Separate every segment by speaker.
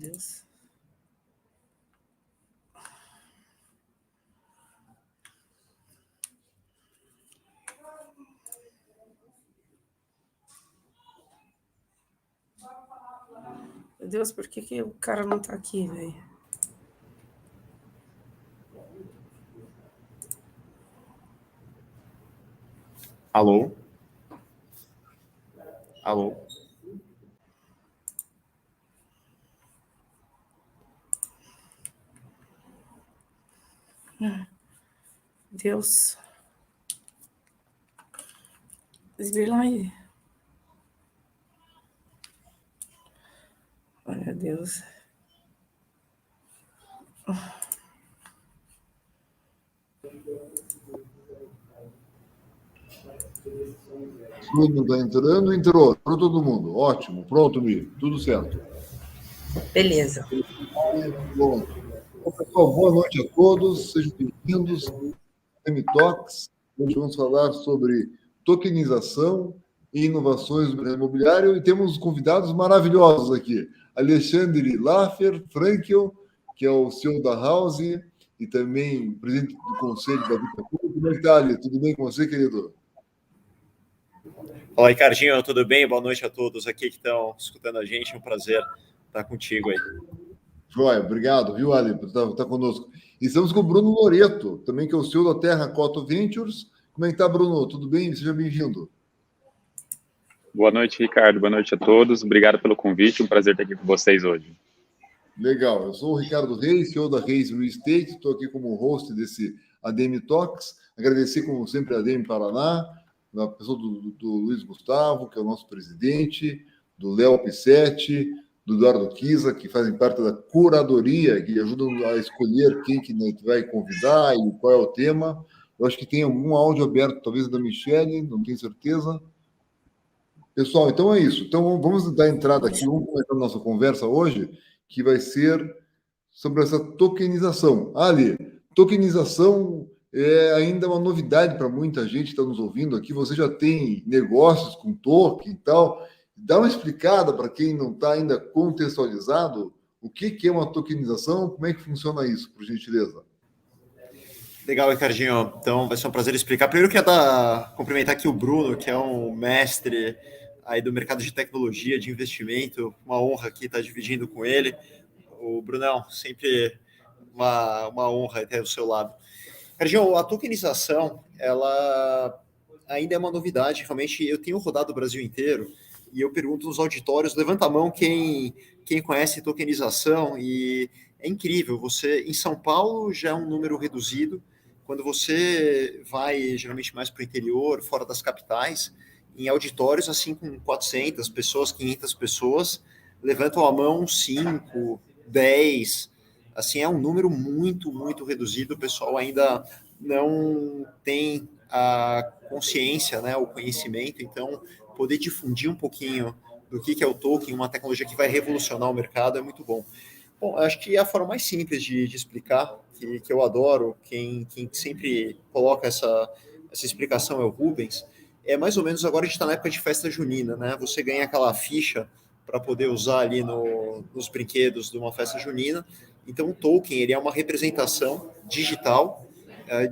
Speaker 1: Deus. Meu Deus, por que o cara não tá aqui, velho?
Speaker 2: Alô? Alô?
Speaker 1: Deus. Esbirlai. Ai, meu Deus.
Speaker 3: Tudo está entrando, entrou. Entrou todo mundo. Ótimo. Pronto, Mi. Tudo certo.
Speaker 1: Beleza.
Speaker 3: Bom. Bom, pessoal, boa noite a todos. Sejam bem-vindos ao M-Talks. Hoje vamos falar sobre tokenização e inovações do mercado imobiliário. E temos convidados maravilhosos aqui. Alexandre Laffer Frankel, que é o CEO da House e também presidente do Conselho da Vitacura. Como é que está, Ali? Tudo bem com você, querido?
Speaker 2: Olá, Ricardinho, tudo bem? Boa noite a todos aqui que estão escutando a gente. É um prazer estar contigo aí.
Speaker 3: Joia, obrigado, viu, Ali, por estar conosco. E estamos com o Bruno Loreto, também que é o CEO da Terra Coto Ventures. Como é que está, Bruno? Tudo bem? Seja bem-vindo.
Speaker 4: Boa noite, Ricardo. Boa noite a todos. Obrigado pelo convite. Um prazer estar aqui com vocês hoje.
Speaker 3: Legal. Eu sou o Ricardo Reis, CEO da Reis Real Estate. Estou aqui como host desse ADM Talks. Agradecer, como sempre, a ADM Paraná, a pessoa do Luiz Gustavo, que é o nosso presidente, do Léo Pissetti, do Eduardo Kisa, que fazem parte da curadoria, que ajudam a escolher quem que vai convidar e qual é o tema. Eu acho que tem algum áudio aberto, talvez da Michele, não tenho certeza. Pessoal, então é isso. Então vamos dar entrada aqui, vamos começar a nossa conversa hoje, que vai ser sobre essa tokenização. Ali, tokenização é ainda uma novidade para muita gente que está nos ouvindo aqui. Você já tem negócios com token e tal. Dá uma explicada para quem não está ainda contextualizado o que é uma tokenização, como é que funciona isso, por gentileza.
Speaker 2: Legal, Ricardinho. Então, vai ser um prazer explicar. Primeiro, eu queria cumprimentar aqui o Bruno, que é um mestre aí do mercado de tecnologia, de investimento. Uma honra aqui estar dividindo com ele. O Brunão, sempre uma honra ter do seu lado. Ricardinho, a tokenização, ela ainda é uma novidade. Realmente, eu tenho rodado o Brasil inteiro e eu pergunto nos auditórios, levanta a mão quem conhece tokenização, e é incrível. Você, em São Paulo, já é um número reduzido. Quando você vai, geralmente, mais para o interior, fora das capitais, em auditórios, assim, com 400 pessoas, 500 pessoas, levantam a mão 5, 10, assim, é um número muito, muito reduzido. O pessoal ainda não tem a consciência, né, o conhecimento. Então, poder difundir um pouquinho do que é o token, uma tecnologia que vai revolucionar o mercado, é muito bom. Bom, acho que a forma mais simples de explicar, que eu adoro, quem sempre coloca essa explicação é o Rubens. É mais ou menos, agora a gente está na época de festa junina, né? Você ganha aquela ficha para poder usar ali nos brinquedos de uma festa junina. Então, o token, ele é uma representação digital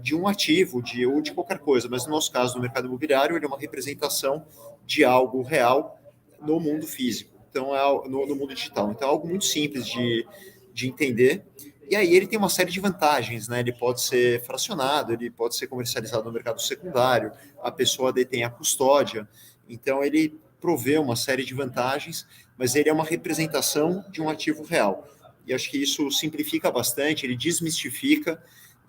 Speaker 2: de um ativo, ou de qualquer coisa, mas no nosso caso, no mercado imobiliário, ele é uma representação de algo real no mundo físico, então no mundo digital. Então, é algo muito simples de entender. E aí ele tem uma série de vantagens, né? Ele pode ser fracionado, ele pode ser comercializado no mercado secundário, a pessoa detém a custódia, então ele provê uma série de vantagens, mas ele é uma representação de um ativo real. E acho que isso simplifica bastante, ele desmistifica.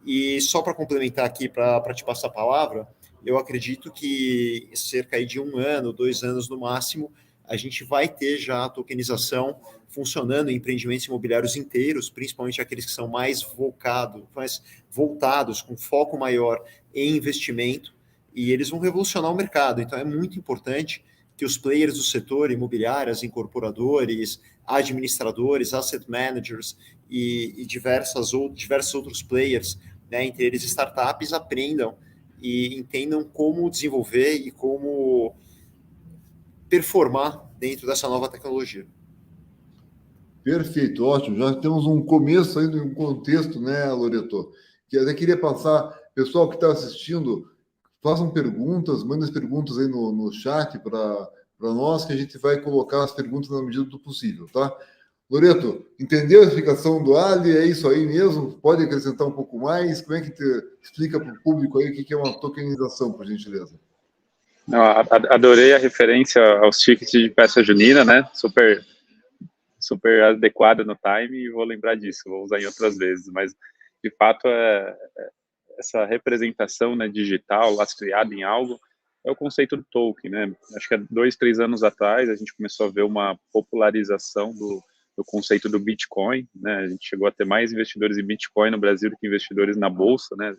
Speaker 2: E só para complementar aqui, para te passar a palavra, eu acredito que cerca aí de 1 ano, 2 anos no máximo, a gente vai ter já a tokenização funcionando em empreendimentos imobiliários inteiros, principalmente aqueles que são mais voltados, com foco maior em investimento, e eles vão revolucionar o mercado. Então é muito importante que os players do setor imobiliário, as incorporadores, administradores, asset managers e diversos outros players, né, entre eles startups, aprendam e entendam como desenvolver e como performar dentro dessa nova tecnologia.
Speaker 3: Perfeito, ótimo. Já temos um começo aí, um contexto, né, Loreto? Que eu até queria passar, pessoal que está assistindo, façam perguntas, mandem as perguntas aí no chat para nós, que a gente vai colocar as perguntas na medida do possível, tá? Loreto, entendeu a explicação do Ali? É isso aí mesmo? Pode acrescentar um pouco mais? Como é que te explica para o público aí o que é uma tokenização, por gentileza?
Speaker 4: Não, adorei a referência aos tickets de festa junina, né? Super, super adequada no time, e vou lembrar disso, vou usar em outras vezes. Mas, de fato, essa representação, né, digital, lastreada em algo, é o conceito do token, né? Acho que há 2, 3 anos atrás a gente começou a ver uma popularização do conceito do Bitcoin, né? A gente chegou a ter mais investidores em Bitcoin no Brasil do que investidores na bolsa, né? De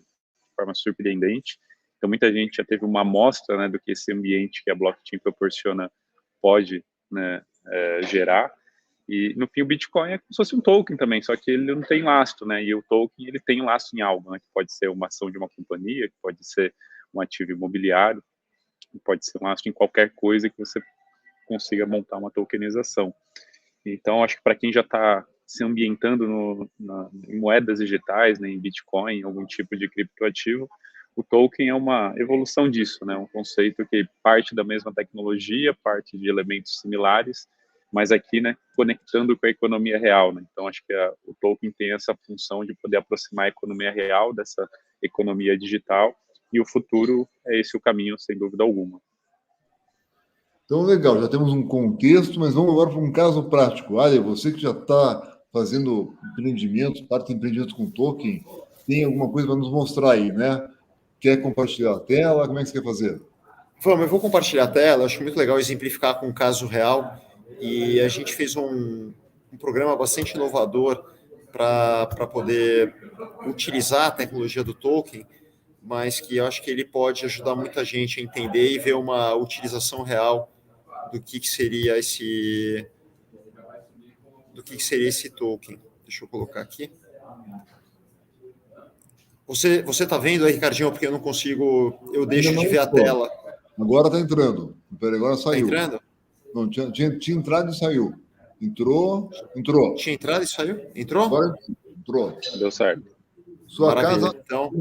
Speaker 4: forma surpreendente. Então muita gente já teve uma amostra, né, do que esse ambiente que a blockchain proporciona pode, né, gerar. E no fim o Bitcoin é como se fosse um token também, só que ele não tem lastro, né? E o token ele tem um lastro em algo, né? Que pode ser uma ação de uma companhia, que pode ser um ativo imobiliário, que pode ser um lastro em qualquer coisa que você consiga montar uma tokenização. Então acho que para quem já está se ambientando em moedas digitais, né, em Bitcoin, algum tipo de criptoativo, o token é uma evolução disso, né? Um conceito que parte da mesma tecnologia, parte de elementos similares, mas aqui, né, conectando com a economia real, né? Então, acho que o token tem essa função de poder aproximar a economia real dessa economia digital, e o futuro é esse o caminho, sem dúvida alguma.
Speaker 3: Então, legal, já temos um contexto, mas vamos agora para um caso prático. Olha, você que já está fazendo empreendimentos, parte de empreendimentos com token, tem alguma coisa para nos mostrar aí, né? Quer compartilhar a tela? Como é que você quer fazer?
Speaker 2: Vamos, eu vou compartilhar a tela, acho muito legal exemplificar com um caso real, e a gente fez um programa bastante inovador para poder utilizar a tecnologia do token, mas que eu acho que ele pode ajudar muita gente a entender e ver uma utilização real do que seria esse token. Deixa eu colocar aqui. Você está vendo aí, Ricardinho, porque eu não consigo, eu deixo de ver a tela.
Speaker 3: Agora está entrando. Peraí, agora saiu.
Speaker 2: Está entrando?
Speaker 3: Não, tinha entrado e saiu. Entrou.
Speaker 2: Tinha entrado e saiu? Entrou?
Speaker 3: Agora entrou.
Speaker 4: Deu certo.
Speaker 3: Sua
Speaker 2: Maravilha.
Speaker 3: casa.
Speaker 2: Então,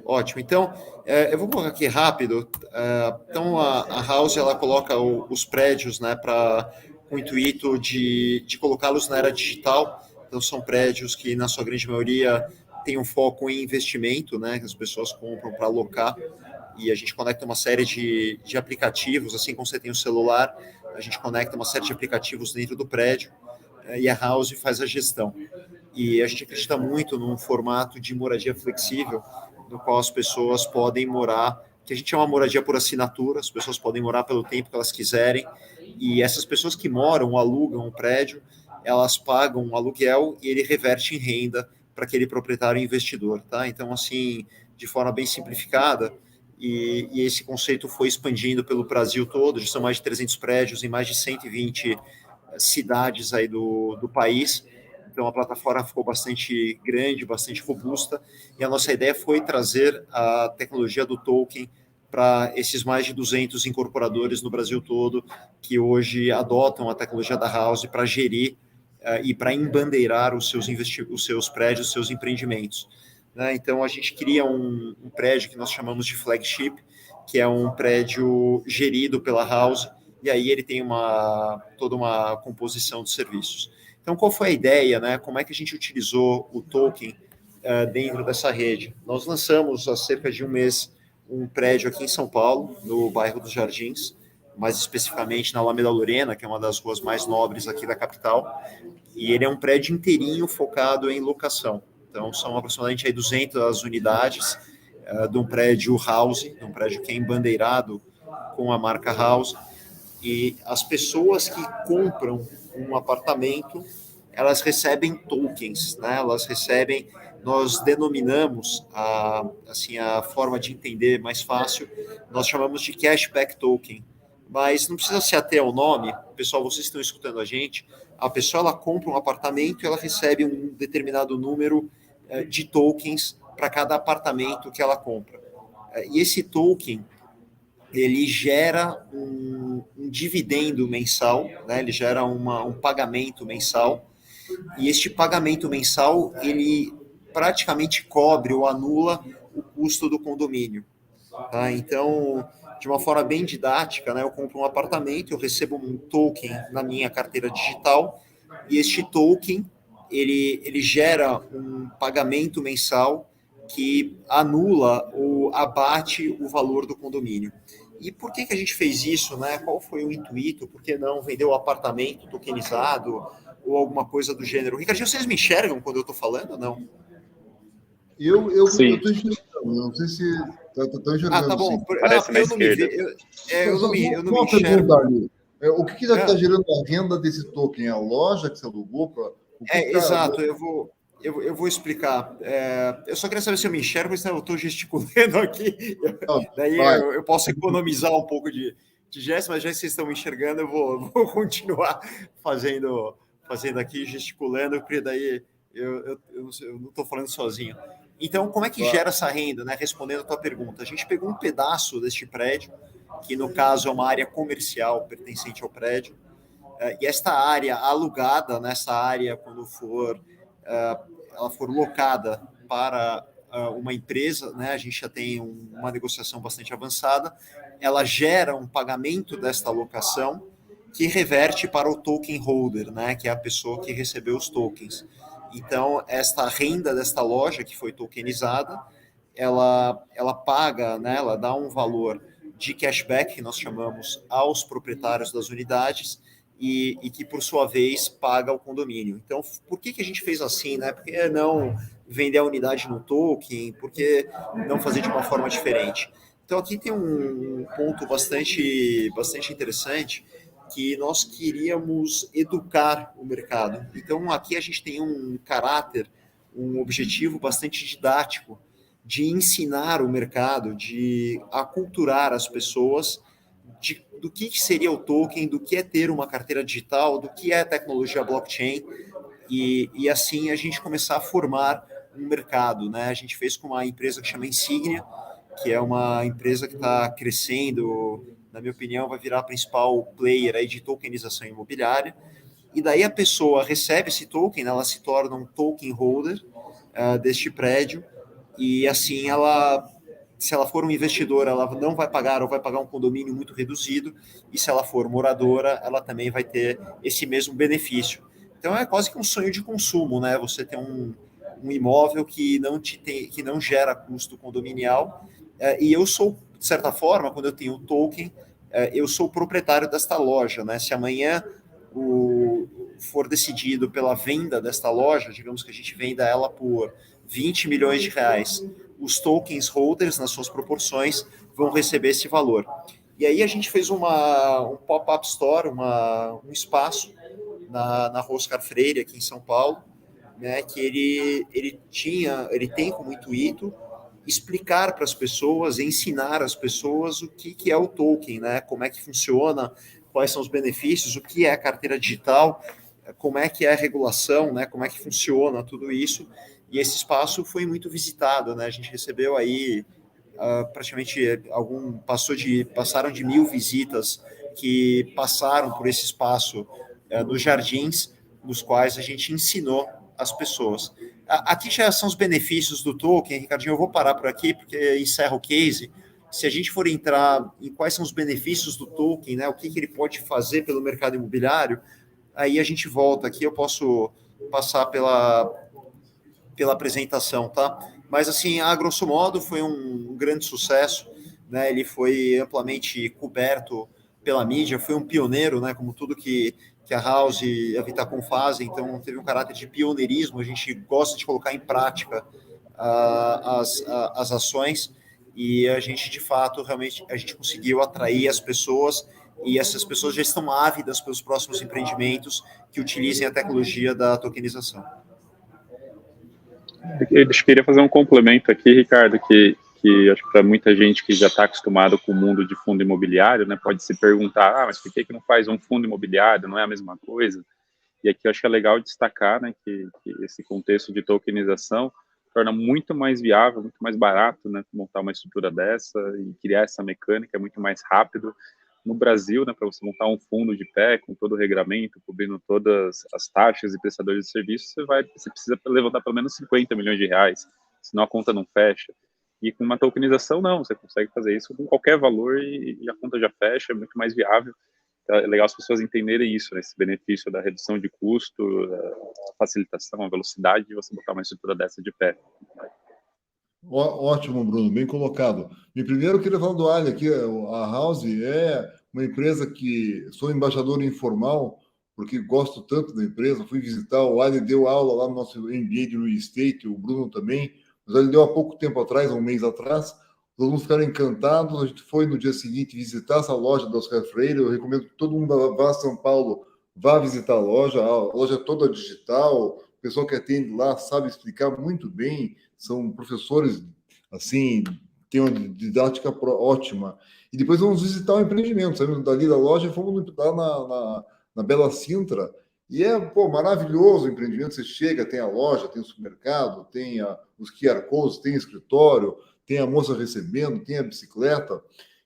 Speaker 2: ótimo. Então, eu vou colocar aqui rápido. Então, a House ela coloca os prédios, né, com o intuito de colocá-los na era digital. Então, são prédios que, na sua grande maioria, têm um foco em investimento, né, que as pessoas compram para alocar. E a gente conecta uma série de aplicativos, assim como você tem o celular, a gente conecta uma série de aplicativos dentro do prédio e a House faz a gestão. E a gente acredita muito num formato de moradia flexível, no qual as pessoas podem morar, que a gente chama moradia por assinatura, as pessoas podem morar pelo tempo que elas quiserem, e essas pessoas que moram, alugam um prédio, elas pagam um aluguel e ele reverte em renda para aquele proprietário investidor, tá? Então, assim, de forma bem simplificada, e esse conceito foi expandindo pelo Brasil todo, já são mais de 300 prédios em mais de 120 cidades aí do país. Então a plataforma ficou bastante grande, bastante robusta, e a nossa ideia foi trazer a tecnologia do token para esses mais de 200 incorporadores no Brasil todo, que hoje adotam a tecnologia da House para gerir e para embandeirar os seus prédios, os seus empreendimentos. Né? Então a gente cria um prédio que nós chamamos de flagship, que é um prédio gerido pela House, e aí ele tem toda uma composição de serviços. Então, qual foi a ideia, né? Como é que a gente utilizou o token dentro dessa rede? Nós lançamos há cerca de um mês um prédio aqui em São Paulo, no bairro dos Jardins, mais especificamente na Alameda Lorena, que é uma das ruas mais nobres aqui da capital, e ele é um prédio inteirinho focado em locação. Então, são aproximadamente aí 200 unidades de um prédio house, de um prédio que é embandeirado com a marca House, e as pessoas que compram um apartamento, elas recebem tokens, né? Elas recebem, nós denominamos a forma de entender mais fácil, nós chamamos de cashback token, mas não precisa se ater ao nome, pessoal, vocês estão escutando a pessoa ela compra um apartamento e ela recebe um determinado número de tokens para cada apartamento que ela compra. E esse token, ele gera um dividendo mensal, né? Ele gera um pagamento mensal, e este pagamento mensal, ele praticamente cobre ou anula o custo do condomínio. Tá? Então, de uma forma bem didática, né, eu compro um apartamento, eu recebo um token na minha carteira digital, e este token, ele gera um pagamento mensal que anula ou abate o valor do condomínio. E por que a gente fez isso, né? Qual foi o intuito? Por que não vender o apartamento tokenizado ou alguma coisa do gênero? Ricardinho, vocês me enxergam quando eu estou falando ou não?
Speaker 3: Eu
Speaker 4: Sim.
Speaker 3: estou enxergando, não sei se está enxergando.
Speaker 2: Ah, tá bom.
Speaker 3: Sim.
Speaker 4: Parece na
Speaker 2: Eu não me
Speaker 4: esquerda.
Speaker 2: vejo. Eu não me
Speaker 3: Uma
Speaker 2: enxergo.
Speaker 3: pergunta ali. O que está gerando a renda desse token? É a loja que você alugou para.
Speaker 2: Exato, eu vou explicar. Eu só queria saber se eu me enxergo, senão eu estou gesticulando aqui. Daí eu posso economizar um pouco de gesto, mas já que vocês estão me enxergando, eu vou continuar fazendo aqui, gesticulando, porque daí eu não estou falando sozinho. Então, como é que gera essa renda, né? Respondendo a tua pergunta, a gente pegou um pedaço deste prédio, que no caso é uma área comercial pertencente ao prédio, e esta área alugada, nessa área, quando ela for locada para uma empresa, né, a gente já tem uma negociação bastante avançada, ela gera um pagamento desta locação que reverte para o token holder, né, que é a pessoa que recebeu os tokens. Então, esta renda desta loja que foi tokenizada, ela paga, né, ela dá um valor de cashback, que nós chamamos, aos proprietários das unidades, e que, por sua vez, paga o condomínio. Então, por que a gente fez assim, né? Por que não vender a unidade no token? Por que não fazer de uma forma diferente? Então, aqui tem um ponto bastante interessante, que nós queríamos educar o mercado. Então, aqui a gente tem um caráter, um objetivo bastante didático de ensinar o mercado, de aculturar as pessoas do que seria o token, do que é ter uma carteira digital, do que é tecnologia blockchain, e assim a gente começar a formar um mercado, né? A gente fez com uma empresa que chama Insignia, que é uma empresa que está crescendo, na minha opinião, vai virar a principal player aí de tokenização imobiliária, e daí a pessoa recebe esse token, ela se torna um token holder deste prédio, e assim se ela for um investidor, ela não vai pagar ou vai pagar um condomínio muito reduzido, e se ela for moradora, ela também vai ter esse mesmo benefício. Então é quase que um sonho de consumo, né? Você tem um imóvel que não gera custo condominial, e eu sou, de certa forma, quando eu tenho o token, eu sou o proprietário desta loja, né? Se amanhã for decidido pela venda desta loja, digamos que a gente venda ela por 20 milhões de reais, os tokens holders, nas suas proporções, vão receber esse valor. E aí a gente fez um pop-up store, um espaço na Rua Oscar Freire, aqui em São Paulo, né, que ele tem como intuito explicar para as pessoas, ensinar as pessoas o que é o token, né, como é que funciona, quais são os benefícios, o que é a carteira digital, como é que é a regulação, né, como é que funciona tudo isso. E esse espaço foi muito visitado, né? A gente recebeu aí praticamente passaram de 1.000 visitas que passaram por esse espaço nos jardins, nos quais a gente ensinou as pessoas. Aqui já são os benefícios do token, Ricardinho, eu vou parar por aqui, porque encerra o case. Se a gente for entrar em quais são os benefícios do token, né, o que ele pode fazer pelo mercado imobiliário, aí a gente volta aqui, eu posso passar pela apresentação, tá? Mas, assim, a grosso modo, foi um grande sucesso, né? Ele foi amplamente coberto pela mídia, foi um pioneiro, né? Como tudo que a House e a Vitacom fazem, então teve um caráter de pioneirismo, a gente gosta de colocar em prática as ações, e a gente, de fato, realmente, a gente conseguiu atrair as pessoas, e essas pessoas já estão ávidas pelos próximos empreendimentos que utilizem a tecnologia da tokenização.
Speaker 4: Eu queria fazer um complemento aqui, Ricardo, que acho que para muita gente que já está acostumado com o mundo de fundo imobiliário, né, pode se perguntar, mas por que não faz um fundo imobiliário, não é a mesma coisa? E aqui eu acho que é legal destacar, né, que esse contexto de tokenização torna muito mais viável, muito mais barato, né, montar uma estrutura dessa e criar essa mecânica, é muito mais rápido, no Brasil, né, para você montar um fundo de pé com todo o regramento, cobrindo todas as taxas e prestadores de serviços, você precisa levantar pelo menos 50 milhões de reais, senão a conta não fecha. E com uma tokenização, não, você consegue fazer isso com qualquer valor e a conta já fecha, é muito mais viável. Então, é legal as pessoas entenderem isso, né, esse benefício da redução de custo, a facilitação, a velocidade de você botar uma estrutura dessa de pé.
Speaker 3: Ótimo, Bruno, bem colocado. E primeiro eu queria falar do Ali aqui. A House é uma empresa que sou embaixador informal, porque gosto tanto da empresa. Fui visitar, o Ali deu aula lá no nosso MBA de Real Estate, o Bruno também, mas ele deu há pouco tempo atrás, um mês atrás. Todo mundo ficaram encantados. A gente foi no dia seguinte visitar essa loja da Oscar Freire. Eu recomendo que todo mundo vá a São Paulo, vá visitar a loja. A loja é toda digital. O pessoal que atende lá sabe explicar muito bem, são professores, assim, tem uma didática ótima. E depois vamos visitar o empreendimento, saímos dali da loja e fomos lá na Bela Sintra, e é, pô, maravilhoso o empreendimento. Você chega, tem a loja, tem o supermercado, tem os QR Codes, tem escritório, tem a moça recebendo, tem a bicicleta.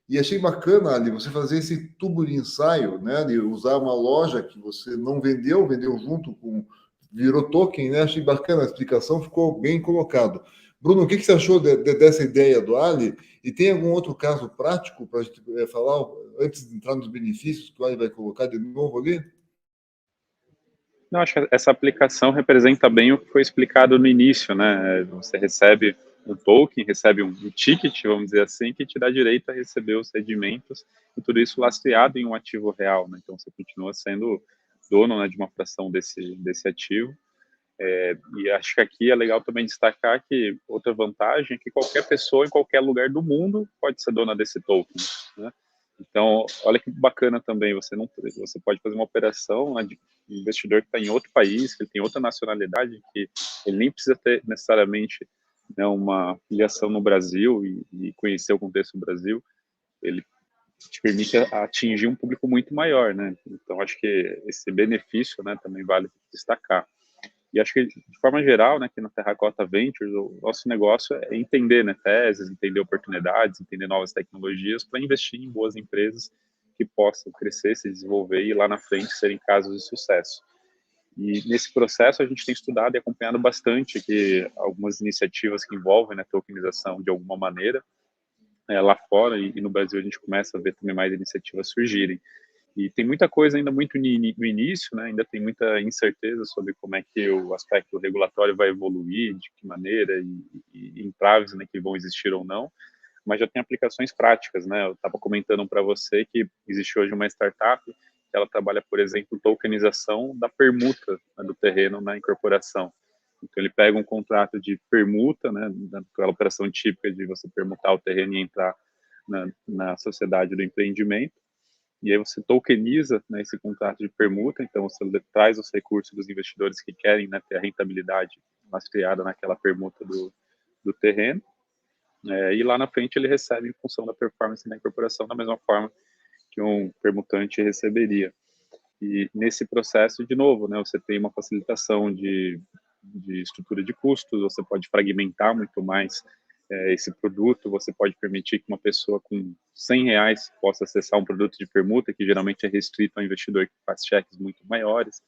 Speaker 3: E achei bacana ali você fazer esse tubo de ensaio, né, de usar uma loja que você não vendeu, vendeu junto com, virou token, né? Achei bacana a explicação, ficou bem colocado. Bruno, o que você achou dessa ideia do Ali? E tem algum outro caso prático para a gente falar, antes de entrar nos benefícios que o Ali vai colocar de novo ali?
Speaker 4: Não, acho que essa aplicação representa bem o que foi explicado no início, né? Você recebe um token, recebe um ticket, vamos dizer assim, que te dá direito a receber os rendimentos, e tudo isso lastreado em um ativo real, né? Então, você continua sendo dono, né, de uma fração desse ativo. E acho que aqui é legal também destacar que outra vantagem é que qualquer pessoa em qualquer lugar do mundo pode ser dona desse token, né? Então, olha que bacana também, você pode fazer uma operação, né, de um investidor que está em outro país, que ele tem outra nacionalidade, que ele nem precisa ter necessariamente, né, uma filiação no Brasil e conhecer o contexto do Brasil, ele te permite atingir um público muito maior, né? Então, acho que esse benefício, né, também vale destacar. E acho que, de forma geral, né, aqui na Terracota Ventures, o nosso negócio é entender, né, teses, entender oportunidades, entender novas tecnologias para investir em boas empresas que possam crescer, se desenvolver e lá na frente serem casos de sucesso. E nesse processo a gente tem estudado e acompanhado bastante que algumas iniciativas que envolvem, né, tokenização de alguma maneira, lá fora e no Brasil a gente começa a ver também mais iniciativas surgirem. E tem muita coisa ainda muito no início, né? Ainda tem muita incerteza sobre como é que o aspecto regulatório vai evoluir, de que maneira, e entraves, né, que vão existir ou não, mas já tem aplicações práticas, né? Eu estava comentando para você que existe hoje uma startup que ela trabalha, por exemplo, tokenização da permuta, né, do terreno na incorporação. Então, ele pega um contrato de permuta, né, aquela operação típica de você permutar o terreno e entrar na sociedade do empreendimento, e aí você tokeniza, né, esse contrato de permuta, então você traz os recursos dos investidores que querem, né, ter a rentabilidade lastreada naquela permuta do terreno, e lá na frente ele recebe em função da performance da incorporação da mesma forma que um permutante receberia. E nesse processo, de novo, né, você tem uma facilitação de estrutura de custos, você pode fragmentar muito mais esse produto, você pode permitir que uma pessoa com R$100 possa acessar um produto de permuta, que geralmente é restrito ao investidor que faz cheques muito maiores.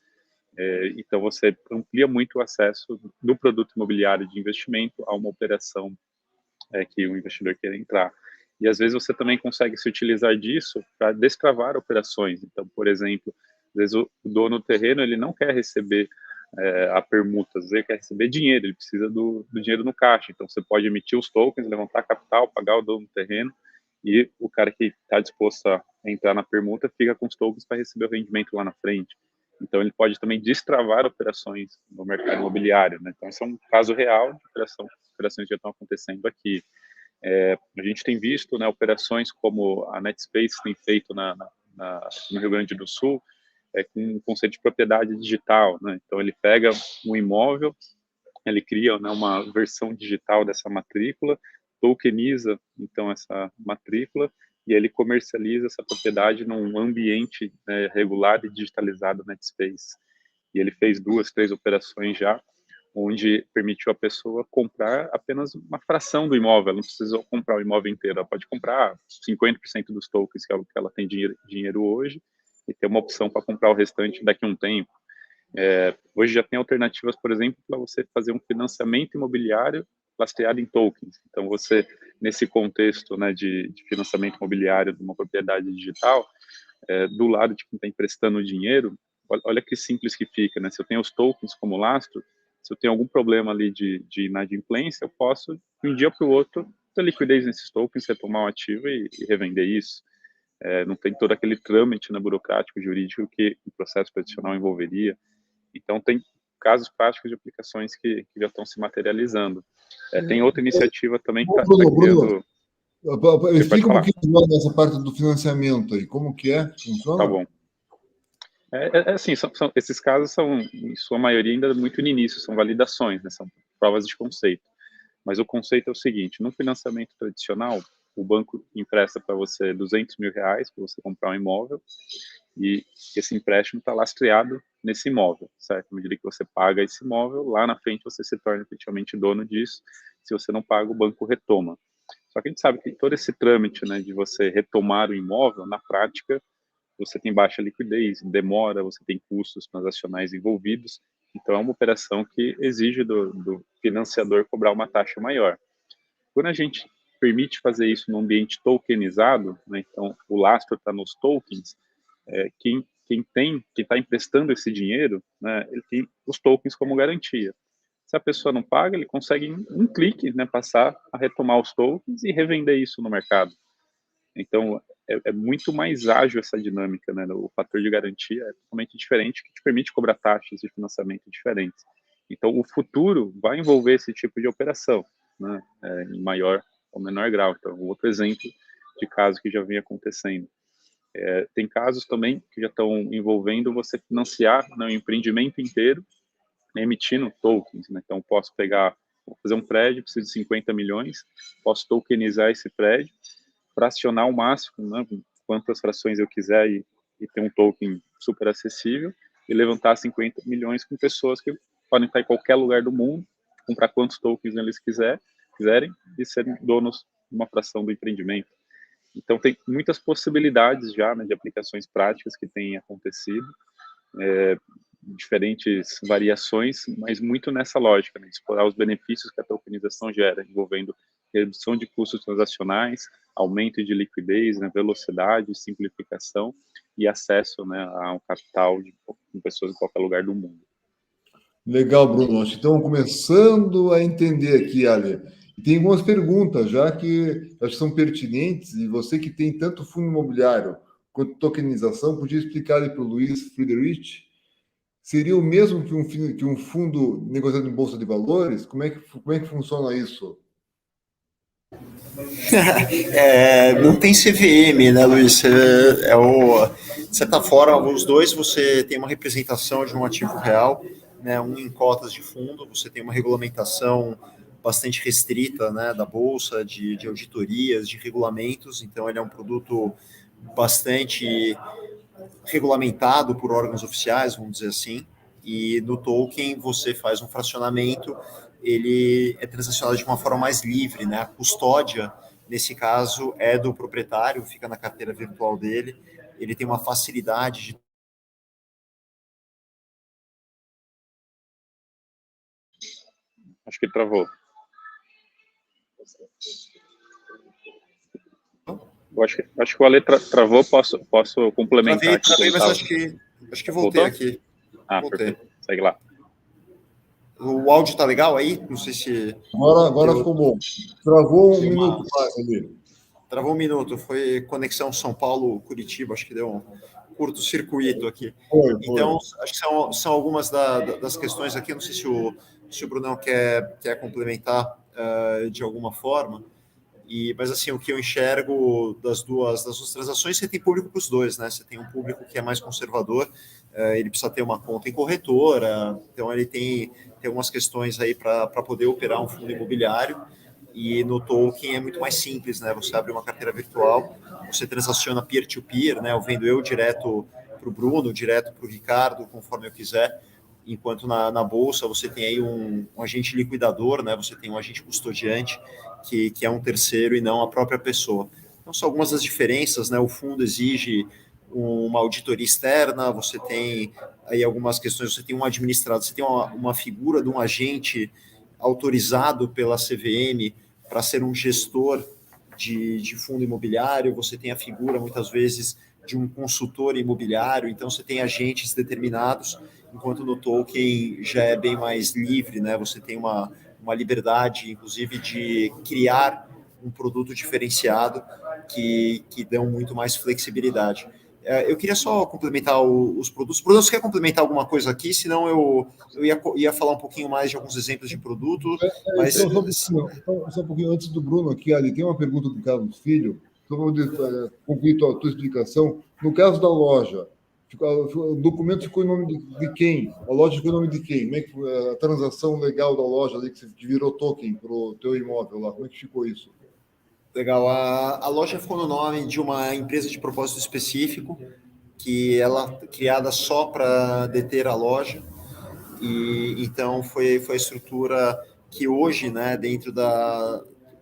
Speaker 4: Então, você amplia muito o acesso do produto imobiliário de investimento a uma operação que o investidor queira entrar. E, às vezes, você também consegue se utilizar disso para descravar operações. Então, por exemplo, às vezes o dono do terreno ele não quer receber a permuta, ele quer receber dinheiro, ele precisa do dinheiro no caixa. Então, você pode emitir os tokens, levantar capital, pagar o dono do terreno, e o cara que está disposto a entrar na permuta fica com os tokens para receber o rendimento lá na frente. Então, ele pode também destravar operações no mercado imobiliário, né? Então, esse é um caso real de operações que já estão acontecendo aqui. A gente tem visto, né, operações como a Netspace tem feito no Rio Grande do Sul, com um conceito de propriedade digital, né? Então, ele pega um imóvel, ele cria, né, uma versão digital dessa matrícula, tokeniza, então, essa matrícula, e ele comercializa essa propriedade num ambiente, né, regulado e digitalizado Netspace. E ele fez 2, 3 operações já, onde permitiu a pessoa comprar apenas uma fração do imóvel, ela não precisa comprar o imóvel inteiro, ela pode comprar 50% dos tokens que ela tem dinheiro hoje e ter uma opção para comprar o restante daqui a um tempo. Hoje já tem alternativas, por exemplo, para você fazer um financiamento imobiliário lastreado em tokens. Então, você, nesse contexto, né, de financiamento imobiliário de uma propriedade digital, do lado de quem está emprestando o dinheiro, olha que simples que fica, né? Se eu tenho os tokens como lastro, se eu tenho algum problema ali de inadimplência, eu posso, de um dia para o outro, ter liquidez nesses tokens, retomar o ativo e revender isso. Não tem todo aquele trâmite, né, burocrático, jurídico que o processo tradicional envolveria. Então, tem casos práticos de aplicações que já estão se materializando. Tem outra iniciativa também que está criando...
Speaker 3: Explica um pouquinho mais dessa parte do financiamento aí, como que funciona?
Speaker 4: Tá bom. Assim, esses casos são, em sua maioria, ainda muito no início, são validações, né, são provas de conceito. Mas o conceito é o seguinte: no financiamento tradicional, o banco empresta para você R$200 mil para você comprar um imóvel, e esse empréstimo está lastreado nesse imóvel, certo? À medida que você paga esse imóvel, lá na frente você se torna efetivamente dono disso. Se você não paga, o banco retoma. Só que a gente sabe que todo esse trâmite, né, de você retomar o imóvel, na prática, você tem baixa liquidez, demora, você tem custos transacionais envolvidos, então é uma operação que exige do financiador cobrar uma taxa maior. Quando a gente permite fazer isso num ambiente tokenizado, né, então o lastro está nos tokens, quem está emprestando esse dinheiro, né, ele tem os tokens como garantia. Se a pessoa não paga, ele consegue em um clique, né, passar a retomar os tokens e revender isso no mercado. Então, é muito mais ágil essa dinâmica, né? O fator de garantia é totalmente diferente, que te permite cobrar taxas de financiamento diferentes. Então, o futuro vai envolver esse tipo de operação, né? Em maior ou menor grau. Então, outro exemplo de caso que já vem acontecendo. Tem casos também que já estão envolvendo você financiar, né, o empreendimento inteiro, né, emitindo tokens, né? Então, posso vou fazer um prédio, preciso de 50 milhões, posso tokenizar esse prédio, fracionar o máximo, né, quantas frações eu quiser e ter um token super acessível e levantar 50 milhões com pessoas que podem estar em qualquer lugar do mundo, comprar quantos tokens eles quiserem e serem donos de uma fração do empreendimento. Então, tem muitas possibilidades já, né, de aplicações práticas que têm acontecido, diferentes variações, mas muito nessa lógica, né, de explorar os benefícios que a tokenização gera, envolvendo redução de custos transacionais, aumento de liquidez, né, velocidade, simplificação e acesso, né, a um capital de pessoas em qualquer lugar do mundo.
Speaker 3: Legal, Bruno. Então, começando a entender aqui, Ale. E tem algumas perguntas já que acho que são pertinentes, e você que tem tanto fundo imobiliário quanto tokenização, podia explicar ali para o Luiz Friedrich. Seria o mesmo que um fundo negociado em bolsa de valores? Como é que funciona isso?
Speaker 2: Não tem CVM, né, Luiz? De certa forma, os dois você tem uma representação de um ativo real, né, um em cotas de fundo, você tem uma regulamentação bastante restrita, né, da bolsa, de auditorias, de regulamentos, então ele é um produto bastante regulamentado por órgãos oficiais, vamos dizer assim, e no token você faz um fracionamento, ele é transacionado de uma forma mais livre, né? A custódia, nesse caso, é do proprietário, fica na carteira virtual dele, ele tem uma facilidade de...
Speaker 4: Acho que travou. Acho que o Ale travou, posso complementar.
Speaker 2: Travei, mas acho que voltei. Voltou? Aqui.
Speaker 4: Voltei. Perfeito. Segue lá.
Speaker 2: O áudio tá legal aí? Não sei se...
Speaker 3: Agora ficou bom. Travou um minuto mais ali.
Speaker 2: Travou um minuto. Foi conexão São Paulo-Curitiba. Acho que deu um curto-circuito aqui.
Speaker 3: Foi.
Speaker 2: Então, acho que são algumas das questões aqui. Não sei se o Brunão quer complementar de alguma forma. Mas assim, o que eu enxergo das duas transações, você tem público para os dois, né? Você tem um público que é mais conservador, ele precisa ter uma conta em corretora, então ele tem algumas questões aí para poder operar um fundo imobiliário, e no token é muito mais simples, né? Você abre uma carteira virtual, você transaciona peer-to-peer, né? Eu vendo direto para o Bruno, direto para o Ricardo, conforme eu quiser, enquanto na bolsa você tem aí um agente liquidador, né? Você tem um agente custodiante, que é um terceiro e não a própria pessoa. Então, são algumas das diferenças, né? O fundo exige uma auditoria externa, você tem aí algumas questões, você tem um administrador, você tem uma figura de um agente autorizado pela CVM para ser um gestor de fundo imobiliário, você tem a figura, muitas vezes, de um consultor imobiliário, então você tem agentes determinados, enquanto no token já é bem mais livre, né? Você tem uma liberdade, inclusive, de criar um produto diferenciado que dão muito mais flexibilidade. Eu queria só complementar os produtos. Você quer complementar alguma coisa aqui? Senão eu ia falar um pouquinho mais de alguns exemplos de produto. Mas
Speaker 3: Só um pouquinho antes do Bruno aqui, Ali, tem uma pergunta do Carlos Filho. Só para concluir tua explicação. No caso da loja, o documento ficou em nome de quem? A loja ficou em nome de quem? Como é que foi a transação legal da loja ali, que você virou token para o teu imóvel lá? Como é que ficou isso?
Speaker 2: Legal. A loja ficou no nome de uma empresa de propósito específico, que ela criada só para deter a loja. E então foi a estrutura que hoje, né, dentro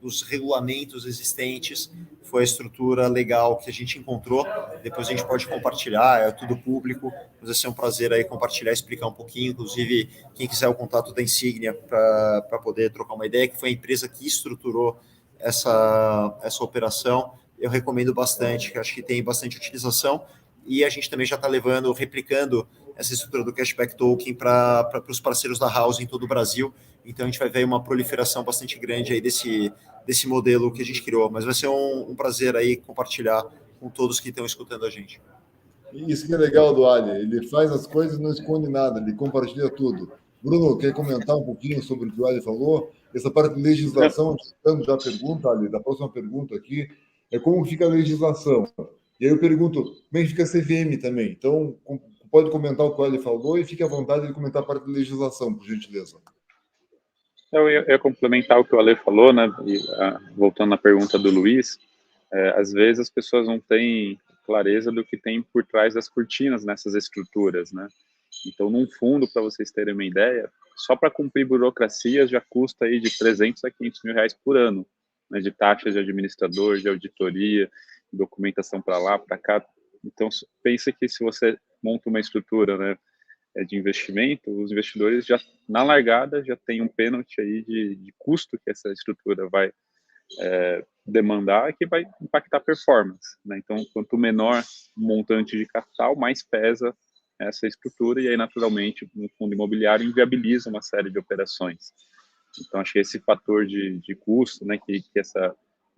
Speaker 2: dos regulamentos existentes, foi a estrutura legal que a gente encontrou. Depois a gente pode compartilhar, é tudo público. Mas vai ser um prazer aí compartilhar, explicar um pouquinho. Inclusive, quem quiser o contato da Insignia para poder trocar uma ideia, que foi a empresa que estruturou essa operação, eu recomendo bastante, que acho que tem bastante utilização. E a gente também já está replicando essa estrutura do Cashback Token para os parceiros da House em todo o Brasil. Então, a gente vai ver uma proliferação bastante grande aí desse modelo que a gente criou. Mas vai ser um prazer aí compartilhar com todos que estão escutando a gente.
Speaker 3: Isso que é legal do Ali. Ele faz as coisas e não esconde nada, ele compartilha tudo. Bruno, quer comentar um pouquinho sobre o que o Ali falou? Essa parte de legislação, já a pergunta, Ali, da próxima pergunta aqui, é como fica a legislação. E aí eu pergunto, como é que fica a CVM também? Então, pode comentar o que o Ali falou e fique à vontade de comentar a parte de legislação, por gentileza.
Speaker 4: Eu ia complementar o que o Ale falou, né? E, voltando à pergunta do Luiz, às vezes as pessoas não têm clareza do que tem por trás das cortinas nessas estruturas, né? Então, num fundo, para vocês terem uma ideia, só para cumprir burocracias já custa aí de 300 a 500 mil reais por ano, né, de taxas de administrador, de auditoria, documentação para lá, para cá. Então, pensa que se você monta uma estrutura, né, de investimento, os investidores já, na largada, já tem um pênalti aí de custo que essa estrutura vai demandar, que vai impactar a performance, né? Então, quanto menor o montante de capital, mais pesa essa estrutura, e aí, naturalmente, um fundo imobiliário inviabiliza uma série de operações. Então, acho que esse fator de custo, né, que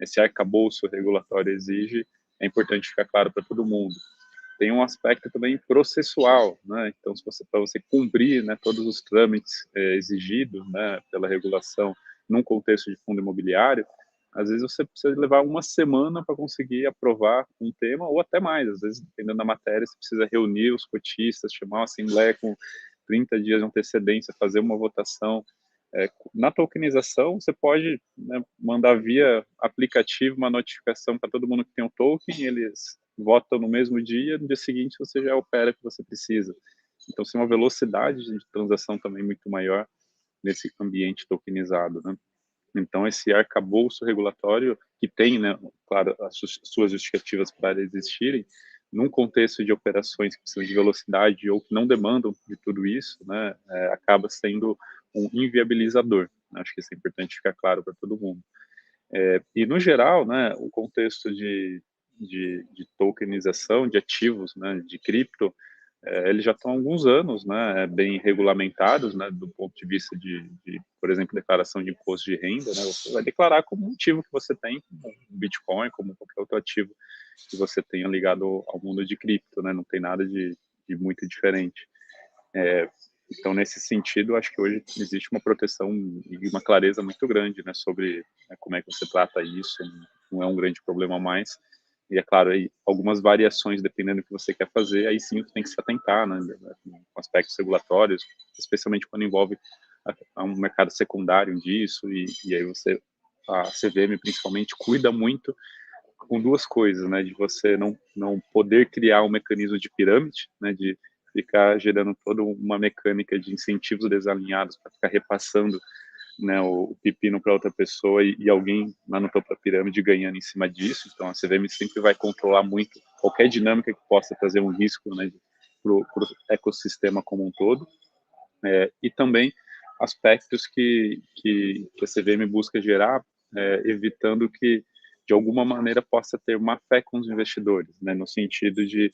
Speaker 4: esse arcabouço regulatório exige, é importante ficar claro para todo mundo. Tem um aspecto também processual, né? Então, para você cumprir, né, todos os trâmites exigidos, né, pela regulação num contexto de fundo imobiliário, às vezes você precisa levar uma semana para conseguir aprovar um tema, ou até mais. Às vezes, dependendo da matéria, você precisa reunir os cotistas, chamar uma assembleia com 30 dias de antecedência, fazer uma votação. Na tokenização, você pode, né, mandar via aplicativo uma notificação para todo mundo que tem um token, eles votam no mesmo dia, no dia seguinte você já opera o que você precisa. Então, tem uma velocidade de transação também muito maior nesse ambiente tokenizado, né? Então, esse arcabouço regulatório que tem, né, claro, as suas justificativas para existirem, num contexto de operações que precisam de velocidade ou que não demandam de tudo isso, né, acaba sendo um inviabilizador. Acho que isso é importante ficar claro para todo mundo. E, no geral, né, o contexto de tokenização de ativos, né, de cripto, eles já estão há alguns anos, né, bem regulamentados, né, do ponto de vista por exemplo, declaração de imposto de renda, né, você vai declarar como um ativo que você tem, como um Bitcoin, como qualquer outro ativo que você tenha ligado ao mundo de cripto, né, não tem nada de muito diferente. Então, nesse sentido, acho que hoje existe uma proteção e uma clareza muito grande, né, sobre, né, como é que você trata isso, não é um grande problema mais. E, é claro, aí, algumas variações, dependendo do que você quer fazer, aí sim você tem que se atentar, né, com aspectos regulatórios, especialmente quando envolve um mercado secundário disso, e aí a CVM principalmente, cuida muito com duas coisas, né, de você não poder criar um mecanismo de pirâmide, né, de ficar gerando toda uma mecânica de incentivos desalinhados para ficar repassando, né, o pepino para outra pessoa e alguém lá no topo da pirâmide ganhando em cima disso. Então a CVM sempre vai controlar muito qualquer dinâmica que possa trazer um risco, né, para o ecossistema como um todo, e também aspectos que a CVM busca gerar, evitando que de alguma maneira possa ter má fé com os investidores, né, no sentido de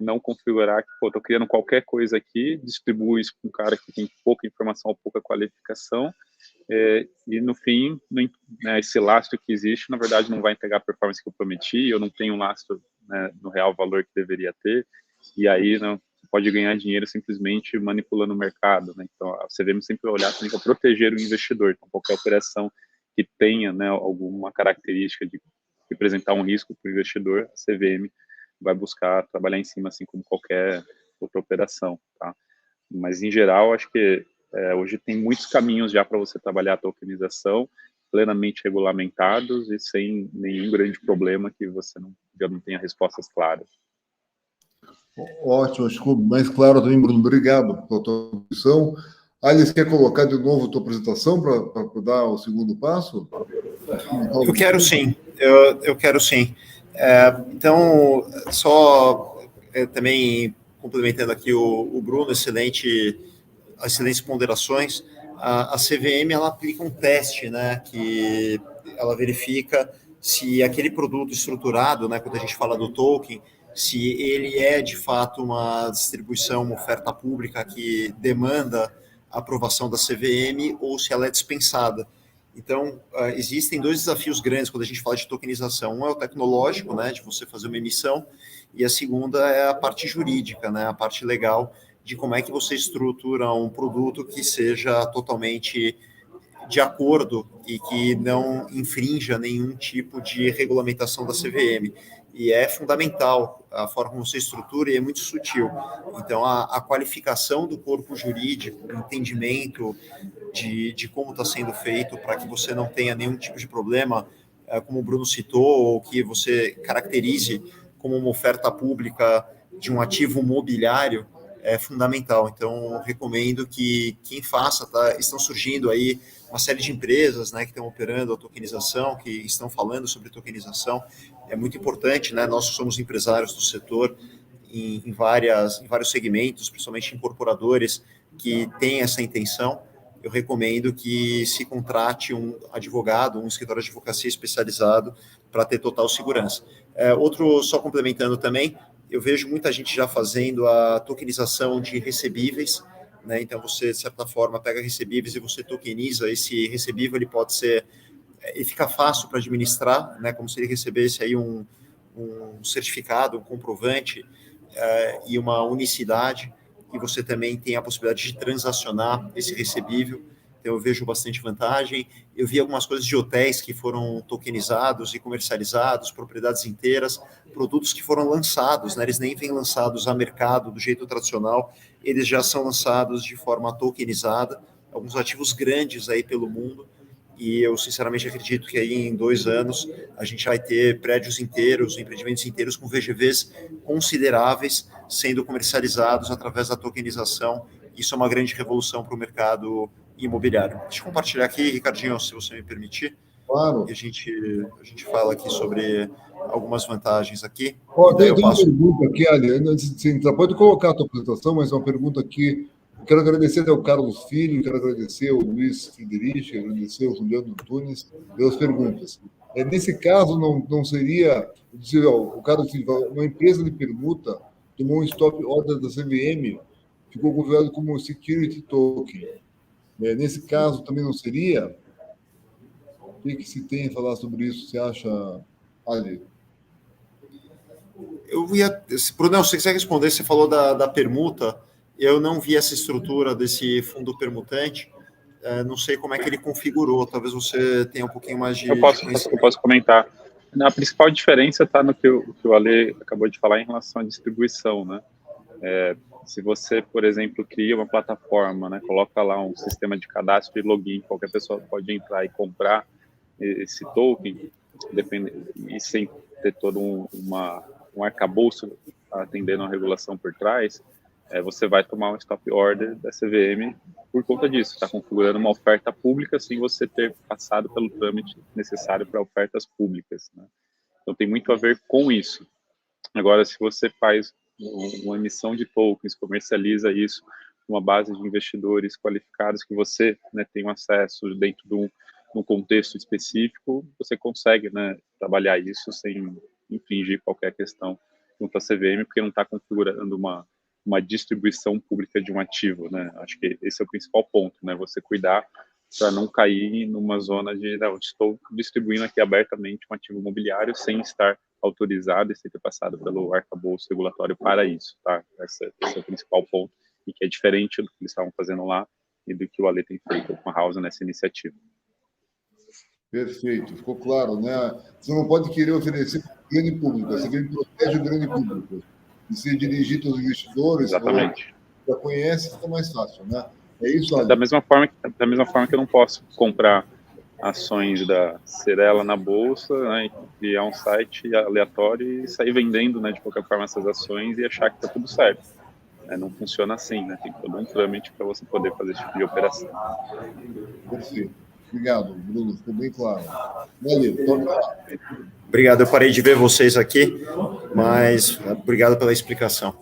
Speaker 4: não configurar que, estou criando qualquer coisa aqui, distribuo isso para um cara que tem pouca informação ou pouca qualificação, e no fim, né, esse lastro que existe, na verdade, não vai entregar a performance que eu prometi, eu não tenho um lastro, né, no real valor que deveria ter, e aí não, você pode ganhar dinheiro simplesmente manipulando o mercado, né? Então, a CVM sempre vai olhar para proteger o investidor, então qualquer operação que tenha, né, alguma característica de representar um risco para o investidor, a CVM vai buscar trabalhar em cima, assim como qualquer outra operação, tá? Mas, em geral, acho que hoje tem muitos caminhos já para você trabalhar a tokenização, plenamente regulamentados e sem nenhum grande problema que você já não tenha respostas claras.
Speaker 3: Ótimo, acho que ficou mais claro também, Bruno. Obrigado pela tua contribuição. Alice, quer colocar de novo a tua apresentação para dar o segundo passo?
Speaker 2: Eu quero sim, eu quero sim. Então, só também complementando aqui o Bruno, excelentes ponderações. A CVM ela aplica um teste, né, que ela verifica se aquele produto estruturado, né, quando a gente fala do token, se ele é de fato uma distribuição, uma oferta pública que demanda a aprovação da CVM ou se ela é dispensada. Então, existem dois desafios grandes quando a gente fala de tokenização. Um é o tecnológico, né, de você fazer uma emissão, e a segunda é a parte jurídica, né, a parte legal de como é que você estrutura um produto que seja totalmente de acordo e que não infrinja nenhum tipo de regulamentação da CVM. E é fundamental a forma como você estrutura e é muito sutil. Então, a qualificação do corpo jurídico, o entendimento de como está sendo feito para que você não tenha nenhum tipo de problema, como o Bruno citou, ou que você caracterize como uma oferta pública de um ativo mobiliário, é fundamental. Então, recomendo que quem faça, estão surgindo aí uma série de empresas, né, que estão operando a tokenização, que estão falando sobre tokenização. É muito importante, né, nós somos empresários do setor em vários segmentos, principalmente incorporadores que têm essa intenção. Eu recomendo que se contrate um advogado, um escritório de advocacia especializado para ter total segurança. Outro, só complementando também, eu vejo muita gente já fazendo a tokenização de recebíveis, né? Então você, de certa forma, pega recebíveis e você tokeniza esse recebível, ele fica fácil para administrar, né? Como se ele recebesse aí um certificado, um comprovante e uma unicidade, e você também tem a possibilidade de transacionar esse recebível. Então, eu vejo bastante vantagem. Eu vi algumas coisas de hotéis que foram tokenizados e comercializados, propriedades inteiras, produtos que foram lançados, né? Eles nem vêm lançados a mercado do jeito tradicional, eles já são lançados de forma tokenizada, alguns ativos grandes aí pelo mundo, e eu sinceramente acredito que aí em 2 anos a gente vai ter prédios inteiros, empreendimentos inteiros com VGVs consideráveis sendo comercializados através da tokenização. Isso é uma grande revolução para o mercado imobiliário. Deixa eu compartilhar aqui, Ricardinho, se você me permitir.
Speaker 3: Claro.
Speaker 2: E a gente fala aqui sobre algumas vantagens aqui.
Speaker 3: Tem uma pergunta aqui, Ali, antes de você entrar, pode colocar a tua apresentação, mas é uma pergunta aqui. Eu quero agradecer ao Carlos Filho, quero agradecer ao Luiz Friedrich, quero agradecer ao Juliano Tunes pelas perguntas. Nesse caso, não seria, o Carlos Filho, uma empresa de permuta tomou um stop order da CVM, ficou configurado como security token. Nesse caso, também não seria? O que se tem a falar sobre isso, você acha, Ali?
Speaker 2: Bruno, se você quiser responder, você falou da permuta, eu não vi essa estrutura desse fundo permutante, não sei como é que ele configurou, talvez você tenha um pouquinho mais de conhecimento.
Speaker 4: Eu posso comentar. A principal diferença está no que o Ale acabou de falar em relação à distribuição, né? Se você, por exemplo, cria uma plataforma, né, coloca lá um sistema de cadastro e login, qualquer pessoa pode entrar e comprar esse token, e sem ter todo um arcabouço atendendo a regulação por trás, você vai tomar um stop order da CVM por conta disso. Está configurando uma oferta pública sem você ter passado pelo trâmite necessário para ofertas públicas, né? Então tem muito a ver com isso. Agora, se você faz uma emissão de tokens, comercializa isso com uma base de investidores qualificados que você, né, tem um acesso dentro de um contexto específico, você consegue, né, trabalhar isso sem infringir qualquer questão junto à CVM, porque não está configurando uma distribuição pública de um ativo, né? Acho que esse é o principal ponto, né? Você cuidar para não cair numa zona de, não, estou distribuindo aqui abertamente um ativo imobiliário sem estar autorizado e sem ter passado pelo arcabouço regulatório para isso, tá? Esse é o principal ponto, e que é diferente do que eles estavam fazendo lá e do que o Ale tem feito com a House nessa iniciativa.
Speaker 3: Perfeito, ficou claro, né? Você não pode querer oferecer para o grande público, você quer proteger o grande público. E se dirigir aos investidores,
Speaker 4: exatamente,
Speaker 3: já conhece, fica mais fácil, né? É isso, Ale.
Speaker 4: Da mesma forma que eu não posso comprar ações da Cirela na bolsa, né, e criar um site aleatório e sair vendendo, né, de qualquer forma essas ações e achar que está tudo certo. Não funciona assim, né? Tem todo um trâmite para você poder fazer esse tipo de operação.
Speaker 3: Perfeito. Obrigado, Bruno, ficou bem claro. Valeu, toca lá.
Speaker 2: Obrigado, eu parei de ver vocês aqui, mas obrigado pela explicação.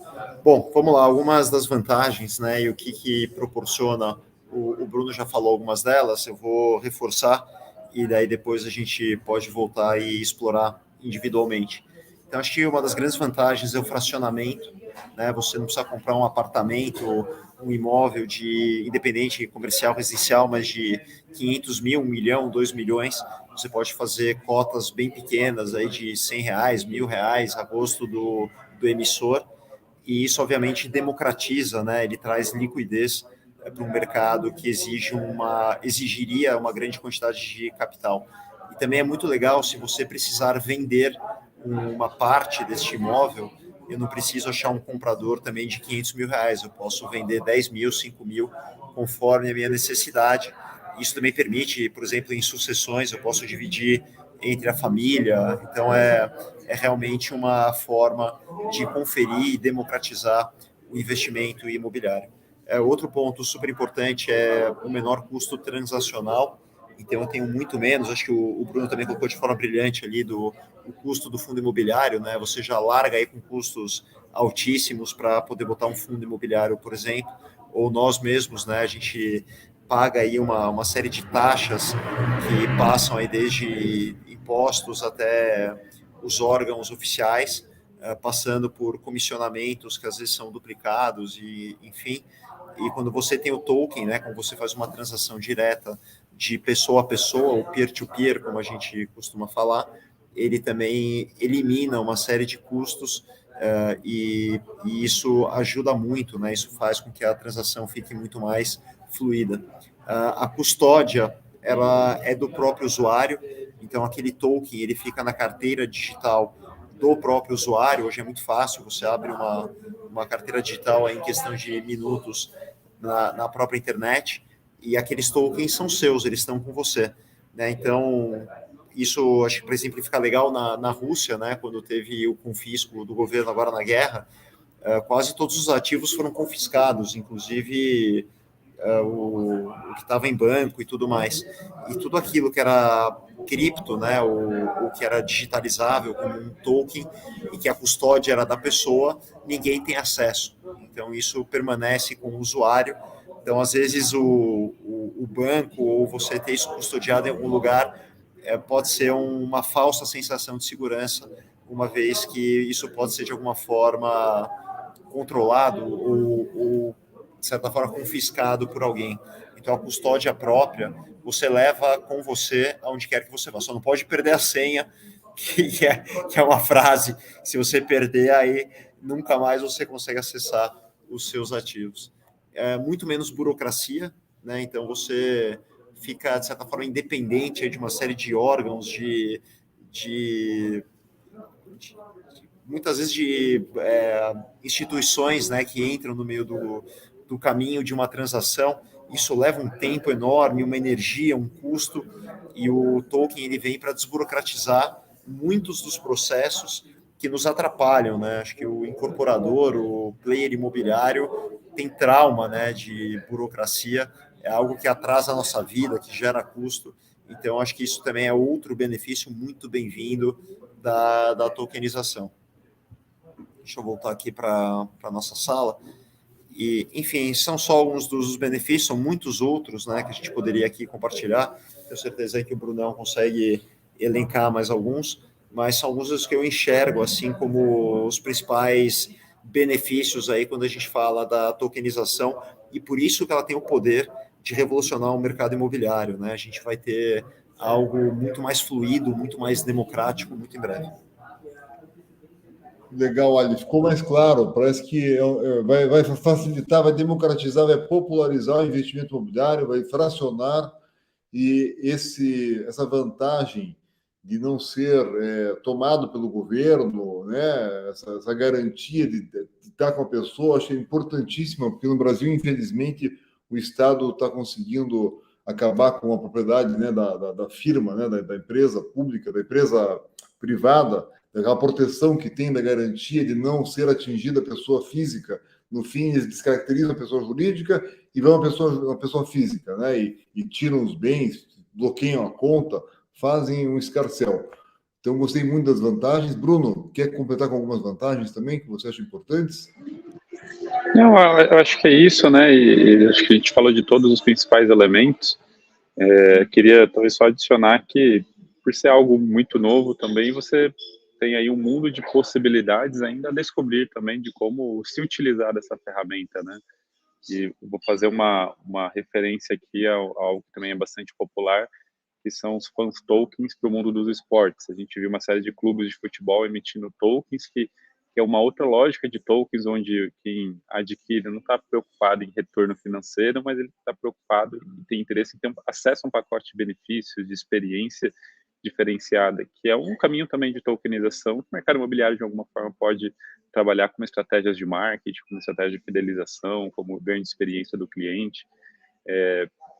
Speaker 2: Bom, vamos lá, algumas das vantagens, né, e o que proporciona, o Bruno já falou algumas delas, eu vou reforçar, e daí depois a gente pode voltar e explorar individualmente. Então, acho que uma das grandes vantagens é o fracionamento, né, você não precisa comprar um apartamento, um imóvel de independente comercial, residencial, mas de 500 mil, 1 milhão, 2 milhões, você pode fazer cotas bem pequenas, aí de R$100, R$1.000, a gosto do emissor, e isso obviamente democratiza, né? Ele traz liquidez para um mercado que exigiria uma grande quantidade de capital. E também é muito legal se você precisar vender uma parte deste imóvel, eu não preciso achar um comprador também de R$500 mil, eu posso vender 10 mil, 5 mil, conforme a minha necessidade. Isso também permite, por exemplo, em sucessões, eu posso dividir entre a família, então é realmente uma forma de conferir e democratizar o investimento imobiliário. Outro ponto super importante é o menor custo transacional, então eu tenho muito menos, acho que o Bruno também colocou de forma brilhante ali o custo do fundo imobiliário, né? Você já larga aí com custos altíssimos para poder botar um fundo imobiliário, por exemplo, ou nós mesmos, né? A gente paga aí uma série de taxas que passam aí desde impostos até os órgãos oficiais, passando por comissionamentos que às vezes são duplicados e, enfim, e quando você tem o token, né, quando você faz uma transação direta de pessoa a pessoa, ou peer-to-peer, como a gente costuma falar, ele também elimina uma série de custos e isso ajuda muito, né? Isso faz com que a transação fique muito mais fluida. A custódia, ela é do próprio usuário, então aquele token, ele fica na carteira digital do próprio usuário. Hoje é muito fácil, você abre uma carteira digital em questão de minutos na própria internet, e aqueles tokens são seus, eles estão com você, né? Então, isso, acho que para exemplificar legal, na Rússia, né, quando teve o confisco do governo agora na guerra, quase todos os ativos foram confiscados, inclusive o que estava em banco e tudo mais. E tudo aquilo que era cripto, né, o que era digitalizável como um token e que a custódia era da pessoa, ninguém tem acesso. Então, isso permanece com o usuário. Então, às vezes, o banco ou você ter isso custodiado em algum lugar pode ser uma falsa sensação de segurança, uma vez que isso pode ser, de alguma forma, controlado ou de certa forma, confiscado por alguém. Então, a custódia própria, você leva com você aonde quer que você vá. Só não pode perder a senha, que é uma frase, se você perder, aí nunca mais você consegue acessar os seus ativos. Muito menos burocracia, né? Então, você fica, de certa forma, independente de uma série de órgãos, muitas vezes de instituições, né, que entram no meio do caminho de uma transação. Isso leva um tempo enorme, uma energia, um custo, e o token ele vem para desburocratizar muitos dos processos que nos atrapalham, né? Acho que o incorporador, o player imobiliário tem trauma, né, de burocracia, é algo que atrasa a nossa vida, que gera custo. Então, acho que isso também é outro benefício muito bem-vindo da tokenização. Deixa eu voltar aqui para a nossa sala. E, enfim, são só alguns dos benefícios, são muitos outros, né, que a gente poderia aqui compartilhar. Tenho certeza aí que o Brunão consegue elencar mais alguns, mas são alguns dos que eu enxergo assim como os principais benefícios aí quando a gente fala da tokenização, e por isso que ela tem o poder de revolucionar o mercado imobiliário, né? A gente vai ter algo muito mais fluido, muito mais democrático, muito em breve.
Speaker 3: Legal, Ali. Ficou mais claro. Parece que vai facilitar, vai democratizar, vai popularizar o investimento imobiliário, vai fracionar, e essa vantagem de não ser tomado pelo governo, né? Essa garantia de estar com a pessoa, achei importantíssima, porque no Brasil, infelizmente, o Estado está conseguindo acabar com a propriedade, né, da firma, né, da empresa pública, da empresa privada, a proteção que tem da garantia de não ser atingida a pessoa física. No fim, eles descaracterizam a pessoa jurídica e vão a pessoa física, né? E tiram os bens, bloqueiam a conta, fazem um escarcéu. Então, gostei muito das vantagens. Bruno, quer completar com algumas vantagens também que você acha importantes?
Speaker 4: Não, eu acho que é isso, né? E acho que a gente falou de todos os principais elementos. Queria talvez só adicionar que, por ser algo muito novo também, você tem aí um mundo de possibilidades ainda a descobrir também de como se utilizar dessa ferramenta, né? E vou fazer uma referência aqui a algo que também é bastante popular, que são os fãs tokens para o mundo dos esportes. A gente viu uma série de clubes de futebol emitindo tokens, que é uma outra lógica de tokens, onde quem adquire não está preocupado em retorno financeiro, mas ele está preocupado e tem interesse em ter acesso a um pacote de benefícios, de experiência diferenciada, que é um caminho também de tokenização, que o mercado imobiliário, de alguma forma, pode trabalhar como estratégias de marketing, como estratégia de fidelização, como ganho de experiência do cliente.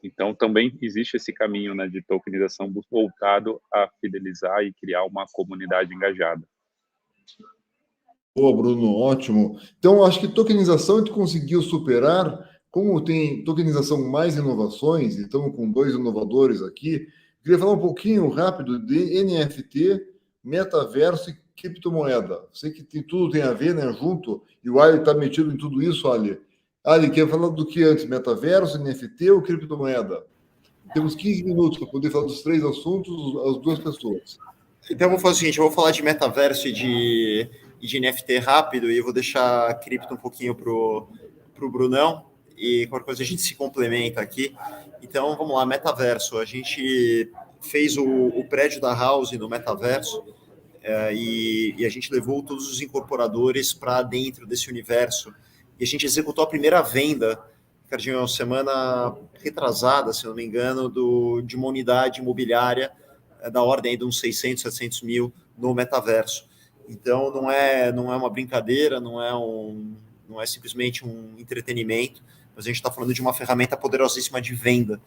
Speaker 4: Então, também existe esse caminho, né, de tokenização voltado a fidelizar e criar uma comunidade engajada.
Speaker 3: Boa, Bruno, ótimo. Então, acho que tokenização a gente conseguiu superar. Como tem tokenização mais inovações, e estamos com 2 inovadores aqui, queria falar um pouquinho rápido de NFT, metaverso e criptomoeda. Sei que tudo tem a ver, né, junto, e o Ali está metido em tudo isso, Ali. Ali, quer falar do que antes? Metaverso, NFT ou criptomoeda? Temos 15 minutos para poder falar dos 3 assuntos, as 2 pessoas.
Speaker 2: Então, eu vou fazer o seguinte, eu vou falar de metaverso e de NFT rápido, e eu vou deixar a cripto um pouquinho pro Brunão, e qualquer coisa a gente se complementa aqui. Então, vamos lá, metaverso. A gente fez o prédio da House no metaverso, e a gente levou todos os incorporadores para dentro desse universo. E a gente executou a primeira venda, Ricardinho, semana retrasada, se não me engano, de uma unidade imobiliária da ordem de uns 600, 700 mil no metaverso. Então, não é uma brincadeira, não é simplesmente um entretenimento, mas a gente está falando de uma ferramenta poderosíssima de venda.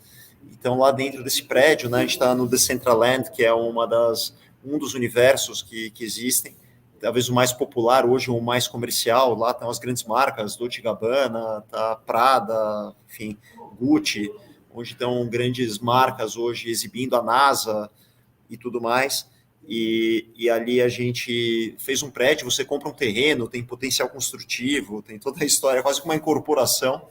Speaker 2: Então, lá dentro desse prédio, né, a gente está no Decentraland, que é um dos universos que existem, talvez o mais popular hoje, o mais comercial. Lá estão as grandes marcas, Dolce & Gabbana, tá Prada, enfim, Gucci, onde estão grandes marcas hoje exibindo, a NASA e tudo mais. E ali a gente fez um prédio, você compra um terreno, tem potencial construtivo, tem toda a história, quase como uma incorporação,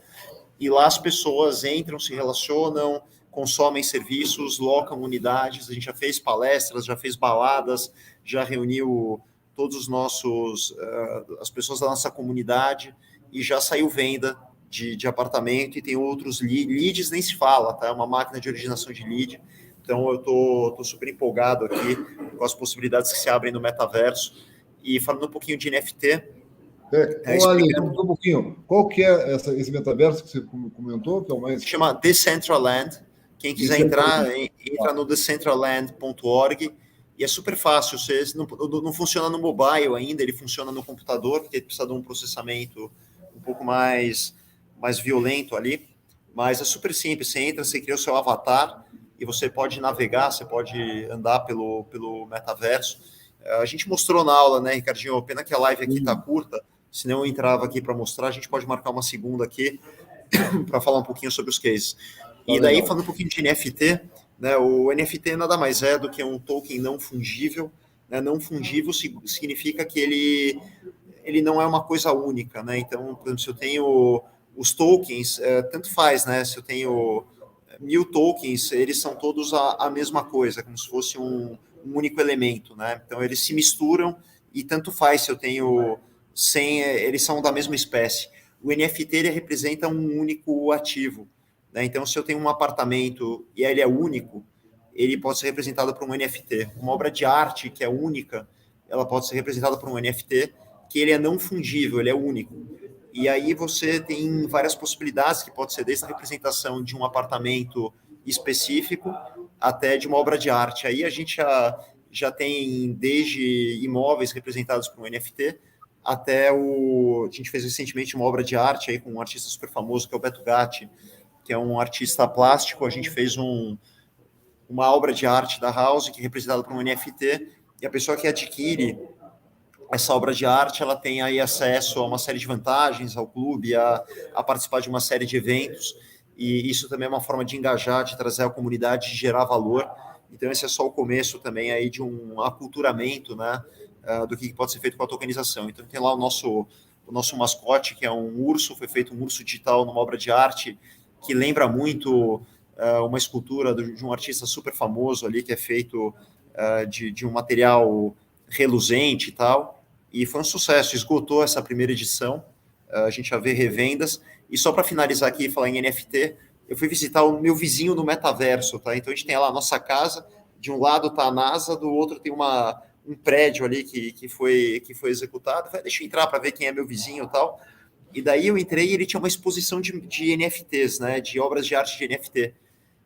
Speaker 2: e lá as pessoas entram, se relacionam, consomem serviços, locam unidades. A gente já fez palestras, já fez baladas, já reuniu todos os nossos, as pessoas da nossa comunidade, e já saiu venda de apartamento, e tem outros leads, nem se fala, tá? É uma máquina de originação de lead. Então, eu tô super empolgado aqui com as possibilidades que se abrem no metaverso. E falando um pouquinho de NFT...
Speaker 3: Olha, um pouquinho. Qual que é esse metaverso que você comentou? Que é o mais...
Speaker 2: Se chama Decentraland. Quem quiser entrar, entra no decentraland.org. E é super fácil. Você não funciona no mobile ainda, ele funciona no computador, porque ele precisa de um processamento um pouco mais violento ali. Mas é super simples. Você entra, você cria o seu avatar, e você pode navegar, você pode andar pelo metaverso. A gente mostrou na aula, né, Ricardinho? Pena que a live aqui está curta. senão eu entrava aqui para mostrar, a gente pode marcar uma segunda aqui para falar um pouquinho sobre os cases. E daí, falando um pouquinho de NFT, né, o NFT nada mais é do que um token não fungível. Né, não fungível significa que ele não é uma coisa única, né? Então, por exemplo, se eu tenho os tokens, tanto faz, né? Se eu tenho 1000 tokens, eles são todos a mesma coisa, como se fosse um único elemento, né? Então, eles se misturam e tanto faz se eu tenho 100, eles são da mesma espécie. O NFT, ele representa um único ativo, né? Então, se eu tenho um apartamento e ele é único, ele pode ser representado por um NFT. Uma obra de arte que é única, ela pode ser representada por um NFT, que ele é não fungível, ele é único. E aí você tem várias possibilidades, que pode ser desde a representação de um apartamento específico até de uma obra de arte. Aí a gente já tem desde imóveis representados por um NFT, até a gente fez recentemente uma obra de arte aí com um artista super famoso, que é o Beto Gatti, que é um artista plástico. A gente fez uma obra de arte da House, que é representada por um NFT, e a pessoa que adquire essa obra de arte, ela tem aí acesso a uma série de vantagens ao clube, a participar de uma série de eventos, e isso também é uma forma de engajar, de trazer a comunidade, de gerar valor. Então esse é só o começo também aí de um aculturamento, né, do que pode ser feito com a tokenização. Então tem lá o nosso mascote, que é um urso, foi feito um urso digital numa obra de arte, que lembra muito uma escultura de um artista super famoso ali, que é feito de um material reluzente e tal, e foi um sucesso, esgotou essa primeira edição, a gente já vê revendas. E só para finalizar aqui e falar em NFT, eu fui visitar o meu vizinho no metaverso, tá? Então a gente tem lá a nossa casa, de um lado tá a NASA, do outro tem um prédio ali que foi executado. Falei, deixa eu entrar para ver quem é meu vizinho e tal. E daí eu entrei e ele tinha uma exposição de NFTs, né, de obras de arte de NFT.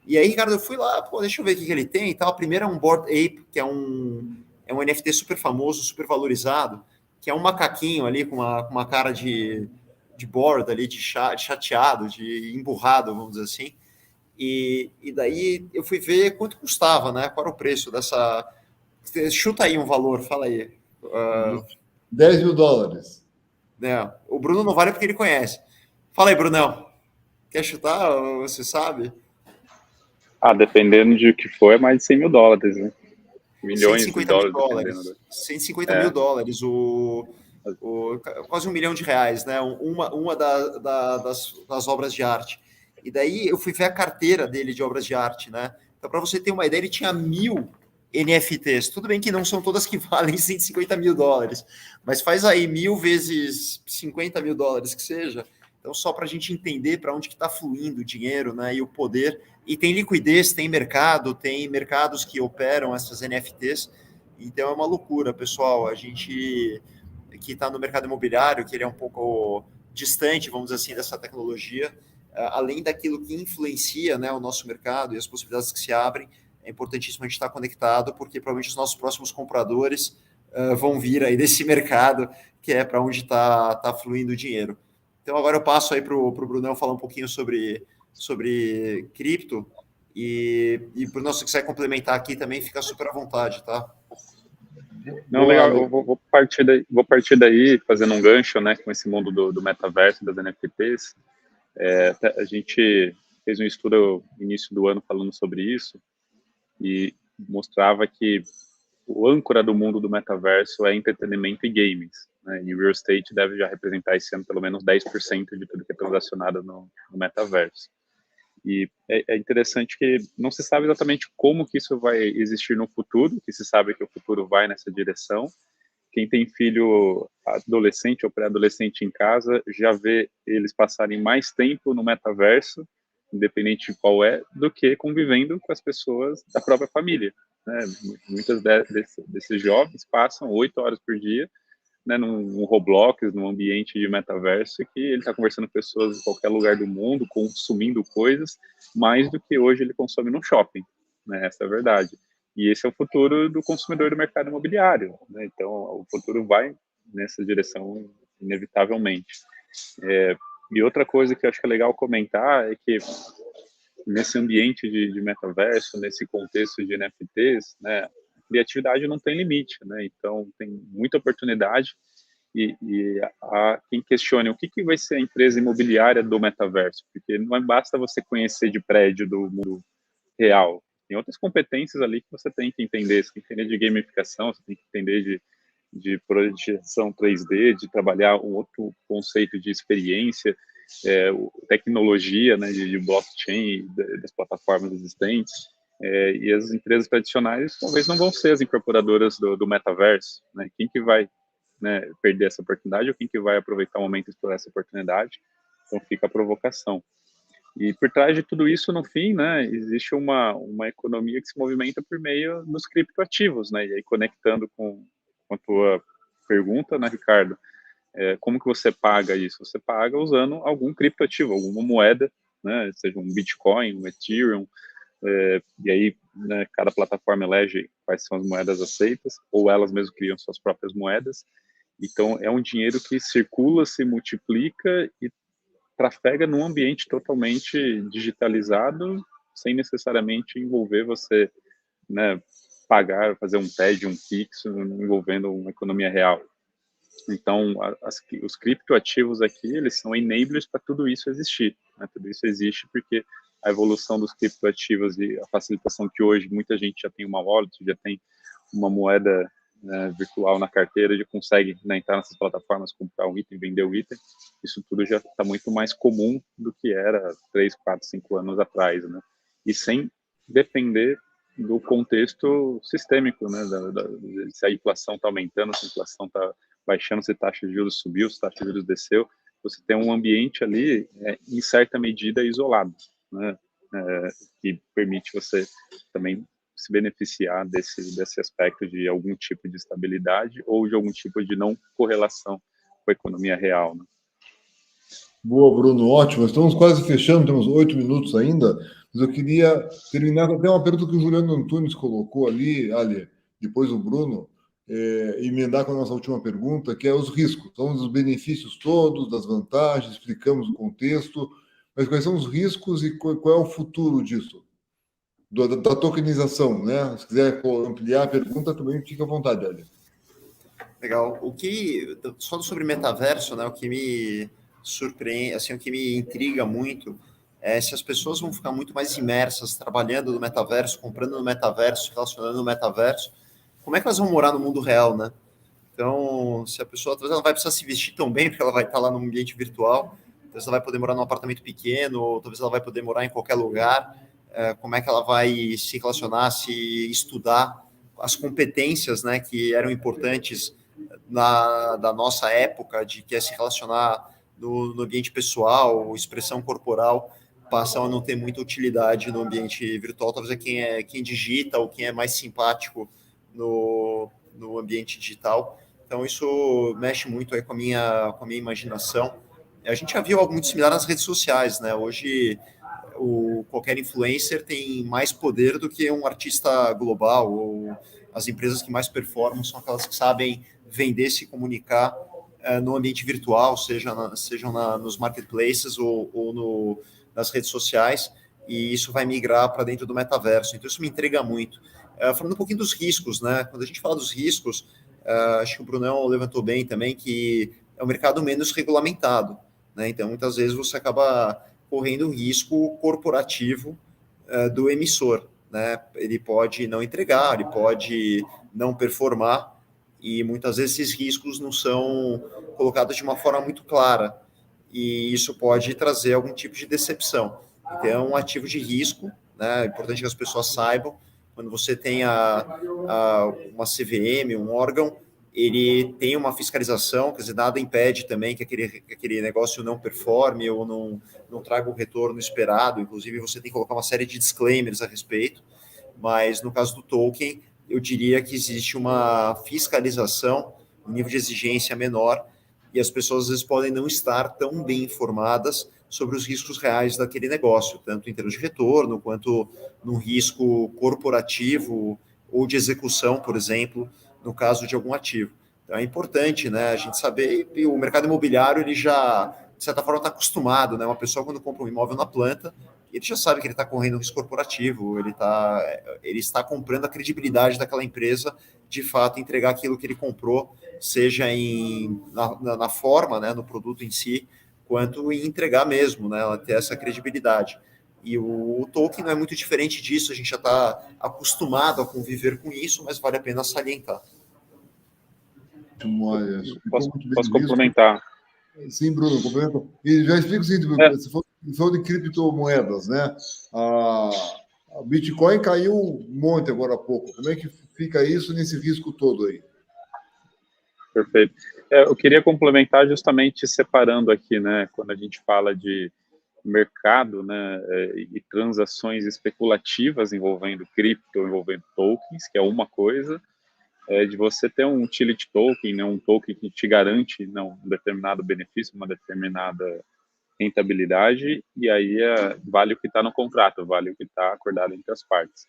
Speaker 2: E aí, Ricardo, eu fui lá, pô, deixa eu ver o que ele tem e tal. A primeira é um Bored Ape, que é um NFT super famoso, super valorizado, que é um macaquinho ali com uma cara de bored ali, de chateado, de emburrado, vamos dizer assim. E daí eu fui ver quanto custava, né? Qual era o preço dessa... Chuta aí um valor, fala aí.
Speaker 3: 10 mil dólares.
Speaker 2: Né? O Bruno não vale porque ele conhece. Fala aí, Brunão. Quer chutar? Você sabe?
Speaker 4: Dependendo de o que for, é mais de 100 mil dólares, né? Milhões de
Speaker 2: 150 mil
Speaker 4: dólares,
Speaker 2: dólares.
Speaker 4: dependendo.
Speaker 2: 150 mil dólares. Quase R$1 milhão, né? Uma das obras de arte. E daí eu fui ver a carteira dele de obras de arte, né? Então, para você ter uma ideia, ele tinha 1000 NFTs. Tudo bem que não são todas que valem 150 mil dólares, mas faz aí 1000 vezes 50 mil dólares que seja. Então, só para a gente entender para onde que está fluindo o dinheiro, né? E o poder. E tem liquidez, tem mercado, tem mercados que operam essas NFTs. Então, é uma loucura, pessoal. A gente que está no mercado imobiliário, que ele é um pouco distante, vamos dizer assim, dessa tecnologia, além daquilo que influencia, né, o nosso mercado e as possibilidades que se abrem, é importantíssimo a gente estar conectado, porque provavelmente os nossos próximos compradores vão vir aí desse mercado, que é para onde está fluindo o dinheiro. Então, agora eu passo aí para o Brunão falar um pouquinho sobre cripto, e Bruno, se quiser complementar aqui também, fica super à vontade, tá?
Speaker 4: Não, legal, eu vou partir daí, fazendo um gancho, né, com esse mundo do metaverso, das NFTs. A gente fez um estudo no início do ano falando sobre isso, e mostrava que o âncora do mundo do metaverso é entretenimento e games, né, e o real estate deve já representar esse ano pelo menos 10% de tudo que é transacionado no metaverso. E é interessante que não se sabe exatamente como que isso vai existir no futuro, que se sabe que o futuro vai nessa direção. Quem tem filho adolescente ou pré-adolescente em casa já vê eles passarem mais tempo no metaverso, independente de qual é, do que convivendo com as pessoas da própria família, né? Muitas desses jovens passam 8 horas por dia, né, num Roblox, num ambiente de metaverso, que ele está conversando com pessoas de qualquer lugar do mundo, consumindo coisas, mais do que hoje ele consome no shopping, né? Essa é a verdade. E esse é o futuro do consumidor do mercado imobiliário, né? Então, o futuro vai nessa direção, inevitavelmente. E outra coisa que eu acho que é legal comentar é que nesse ambiente de metaverso, nesse contexto de NFTs, né, criatividade não tem limite, né? Então tem muita oportunidade, e há quem questione o que vai ser a empresa imobiliária do metaverso, porque não basta você conhecer de prédio do mundo real. Tem outras competências ali que você tem que entender. Você tem que entender de gamificação, você tem que entender de projeção 3D, de trabalhar um outro conceito de experiência, tecnologia, né, de blockchain, das plataformas existentes. E as empresas tradicionais talvez não vão ser as incorporadoras do metaverso. Né? Quem que vai, né, perder essa oportunidade ou quem que vai aproveitar o momento e explorar essa oportunidade? Então fica a provocação. E por trás de tudo isso, no fim, né, existe uma economia que se movimenta por meio dos criptoativos, né? E aí, conectando com a tua pergunta, né, Ricardo, como que você paga isso? Você paga usando algum criptoativo, alguma moeda, né, seja um Bitcoin, um Ethereum, e aí, né, cada plataforma elege quais são as moedas aceitas, ou elas mesmas criam suas próprias moedas. Então, é um dinheiro que circula, se multiplica e trafega num ambiente totalmente digitalizado, sem necessariamente envolver você, né, pagar, fazer um TED, um Pix, envolvendo uma economia real. Então, os criptoativos aqui, eles são enablers para tudo isso existir. Né? Tudo isso existe porque a evolução dos criptoativos e a facilitação que hoje muita gente já tem uma wallet, já tem uma moeda, né, virtual na carteira, já consegue, né, entrar nessas plataformas, comprar um item, vender o item. Isso tudo já está muito mais comum do que era 3, 4, 5 anos atrás, né? E sem depender do contexto sistêmico, né? Se a inflação está aumentando, se a inflação está baixando, se a taxa de juros subiu, se a taxa de juros desceu, você tem um ambiente ali, em certa medida, isolado, né? Que permite você também se beneficiar desse aspecto de algum tipo de estabilidade ou de algum tipo de não correlação com a economia real, né?
Speaker 3: Boa, Bruno, ótimo. Estamos quase fechando, temos 8 minutos ainda, mas eu queria terminar até uma pergunta que o Juliano Antunes colocou ali, depois o Bruno, emendar com a nossa última pergunta, que é os riscos. Falamos dos benefícios todos, das vantagens, explicamos o contexto, mas quais são os riscos e qual é o futuro disso? Da tokenização, né? Se quiser ampliar a pergunta, também fica à vontade, Ali.
Speaker 2: Legal. Só sobre metaverso, né? O que me surpreende, assim, o que me intriga muito é se as pessoas vão ficar muito mais imersas trabalhando no metaverso, comprando no metaverso, se relacionando no metaverso. Como é que elas vão morar no mundo real, né? Então, se a pessoa talvez ela não vai precisar se vestir tão bem, porque ela vai estar lá no ambiente virtual, talvez ela vai poder morar num apartamento pequeno, ou talvez ela vai poder morar em qualquer lugar. Como é que ela vai se relacionar, se estudar as competências, né, que eram importantes da nossa época, de que é se relacionar no ambiente pessoal, expressão corporal, passam a não ter muita utilidade no ambiente virtual. Talvez quem digita ou quem é mais simpático no ambiente digital. Então, isso mexe muito aí com a minha imaginação. A gente já viu algo muito similar nas redes sociais, né? Hoje, qualquer influencer tem mais poder do que um artista global, ou as empresas que mais performam são aquelas que sabem vender, se comunicar no ambiente virtual, sejam nos marketplaces ou nas redes sociais, e isso vai migrar para dentro do metaverso. Então, isso me intriga muito. Falando um pouquinho dos riscos, né? Quando a gente fala dos riscos, acho que o Brunão levantou bem também, que é um mercado menos regulamentado, né? Então, muitas vezes você acaba correndo o risco corporativo do emissor, né? Ele pode não entregar, ele pode não performar, e muitas vezes esses riscos não são colocados de uma forma muito clara, e isso pode trazer algum tipo de decepção. Então, é um ativo de risco, né? É importante que as pessoas saibam. Quando você tem uma CVM, um órgão, ele tem uma fiscalização, quer dizer, nada impede também que aquele negócio não performe ou não traga o retorno esperado. Inclusive, você tem que colocar uma série de disclaimers a respeito, mas no caso do token, eu diria que existe uma fiscalização, um nível de exigência menor, e as pessoas às vezes podem não estar tão bem informadas sobre os riscos reais daquele negócio, tanto em termos de retorno, quanto no risco corporativo ou de execução, por exemplo, no caso de algum ativo. Então é importante, né, a gente saber, e o mercado imobiliário, ele já, de certa forma, está acostumado, né, uma pessoa quando compra um imóvel na planta, ele já sabe que ele está correndo um risco corporativo, ele está comprando a credibilidade daquela empresa, de fato, entregar aquilo que ele comprou, seja na forma, né, no produto em si, quanto em entregar mesmo, né, ela ter essa credibilidade. E o token não é muito diferente disso, a gente já está acostumado a conviver com isso, mas vale a pena salientar.
Speaker 4: Posso complementar?
Speaker 3: Sim, Bruno, complementa. E já explico o seguinte, você falou de criptomoedas, né? A Bitcoin caiu um monte agora há pouco. Como é que fica isso nesse risco todo aí?
Speaker 4: Perfeito. Eu queria complementar justamente separando aqui, né, quando a gente fala de mercado, né, e transações especulativas envolvendo cripto, envolvendo tokens, que é uma coisa, de você ter um utility token, né, um token que te garante, né, um determinado benefício, uma determinada rentabilidade, e aí vale o que está no contrato, vale o que está acordado entre as partes.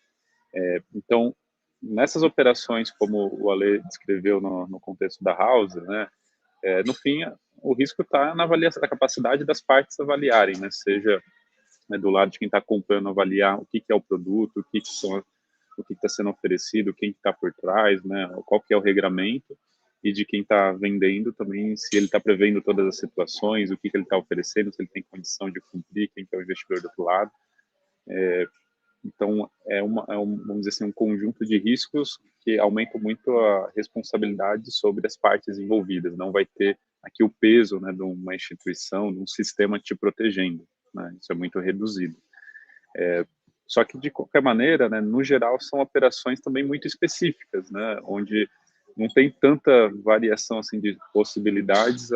Speaker 4: Então, nessas operações, como o Ale descreveu no contexto da House, né, no fim, o risco está na avaliação da capacidade das partes avaliarem, né, seja, né, do lado de quem está comprando, avaliar o que é o produto, o que está sendo oferecido, quem está por trás, né, qual que é o regramento, e de quem está vendendo também, se ele está prevendo todas as situações, o que ele está oferecendo, se ele tem condição de cumprir, quem que é o investidor do outro lado. Então, vamos dizer assim, um conjunto de riscos que aumenta muito a responsabilidade sobre as partes envolvidas. Não vai ter aqui o peso, né, de uma instituição, de um sistema te protegendo, né? Isso é muito reduzido. Só que, de qualquer maneira, né, no geral, são operações também muito específicas, né, onde não tem tanta variação assim de possibilidades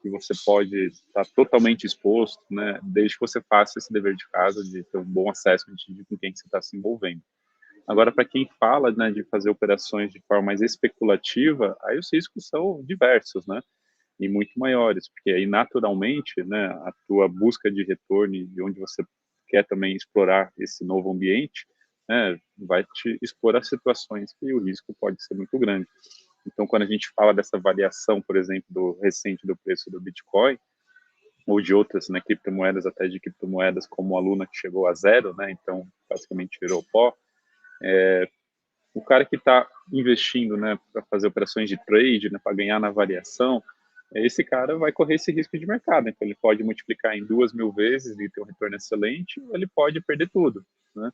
Speaker 4: que você pode estar totalmente exposto, né, desde que você faça esse dever de casa de ter um bom acesso de com quem você está se envolvendo. Agora, para quem fala, né, de fazer operações de forma mais especulativa, aí os riscos são diversos, né, e muito maiores, porque aí naturalmente, né, a tua busca de retorno e de onde você quer também explorar esse novo ambiente, né, vai te expor a situações que o risco pode ser muito grande. Então, quando a gente fala dessa variação, por exemplo, recente do preço do Bitcoin, ou de outras, né, criptomoedas, até de criptomoedas como a Luna, que chegou a zero, né, então basicamente virou pó, o cara que está investindo, né, para fazer operações de trade, né, para ganhar na variação, esse cara vai correr esse risco de mercado. Então, ele pode multiplicar em 2.000 vezes e ter um retorno excelente, ou ele pode perder tudo, né?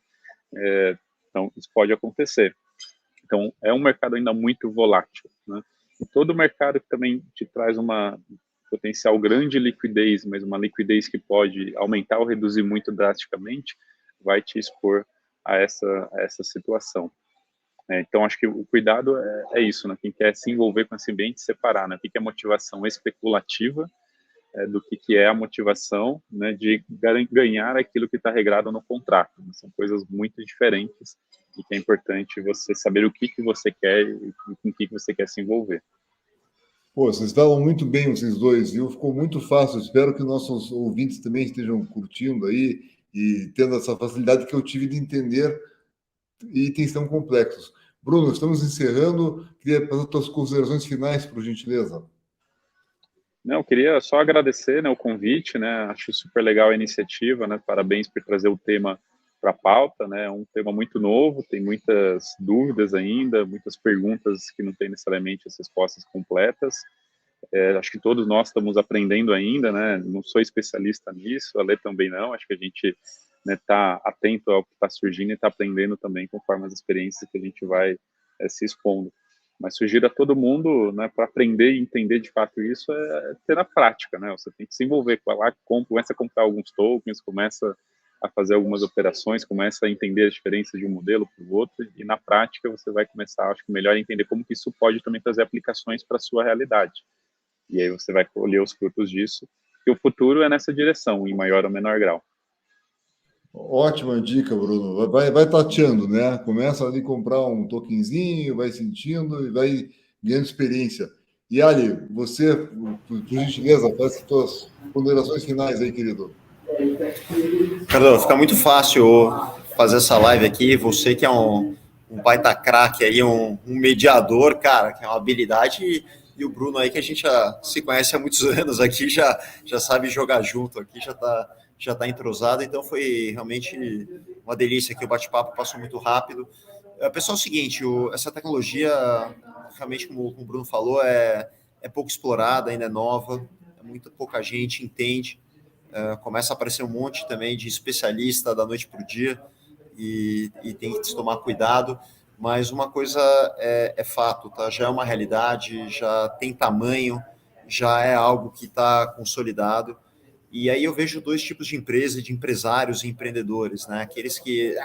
Speaker 4: Então, isso pode acontecer. Então, é um mercado ainda muito volátil, né? E todo mercado que também te traz uma potencial grande liquidez, mas uma liquidez que pode aumentar ou reduzir muito drasticamente, vai te expor a essa situação. Então, acho que o cuidado é isso, né? Quem quer se envolver com esse ambiente, separar, né? O que é motivação especulativa do que é a motivação, né, de ganhar aquilo que está regrado no contrato. São coisas muito diferentes e que é importante você saber o que você quer e com o que você quer se envolver.
Speaker 3: Pô, vocês estavam muito bem, vocês dois, viu? Ficou muito fácil. Espero que nossos ouvintes também estejam curtindo aí e tendo essa facilidade que eu tive de entender itens tão complexos. Bruno, estamos encerrando. Queria fazer as tuas considerações finais, por gentileza.
Speaker 4: Não, eu queria só agradecer, né, o convite, né? Acho super legal a iniciativa, né? Parabéns por trazer o tema para a pauta, né? É um tema muito novo, tem muitas dúvidas ainda, muitas perguntas que não têm necessariamente as respostas completas. Acho que todos nós estamos aprendendo ainda, né? Não sou especialista nisso, a Lê também não. Acho que a gente, né, tá atento ao que está surgindo e está aprendendo também conforme as experiências que a gente vai se expondo. Mas sugiro a todo mundo, né, para aprender e entender de fato isso, ter na prática, né? Você tem que se envolver, começa a comprar alguns tokens, começa a fazer algumas operações, começa a entender a diferença de um modelo para o outro, e na prática você vai começar, acho que melhor a entender como que isso pode também trazer aplicações para a sua realidade. E aí você vai colher os frutos disso, e o futuro é nessa direção, em maior ou menor grau.
Speaker 3: Ótima dica, Bruno. Vai tateando, né? Começa ali a comprar um tokenzinho, vai sentindo e vai ganhando experiência. E Ali, você, por gentileza, faz as suas ponderações finais aí, querido.
Speaker 2: Carlão, fica muito fácil fazer essa live aqui. Você que é um baita craque aí, um mediador, cara, que é uma habilidade, e o Bruno aí que a gente já se conhece há muitos anos aqui, já sabe jogar junto aqui, já está já está entrosada, então foi realmente uma delícia aqui, o bate-papo passou muito rápido. Pessoal, é o seguinte, essa tecnologia, realmente, como o Bruno falou, é pouco explorada, ainda é nova, muita pouca gente entende, começa a aparecer um monte também de especialista da noite para o dia, e tem que se tomar cuidado, mas uma coisa é fato, tá? Já é uma realidade, já tem tamanho, já é algo que está consolidado. E aí eu vejo dois tipos de empresa, de empresários e empreendedores, né? Aqueles que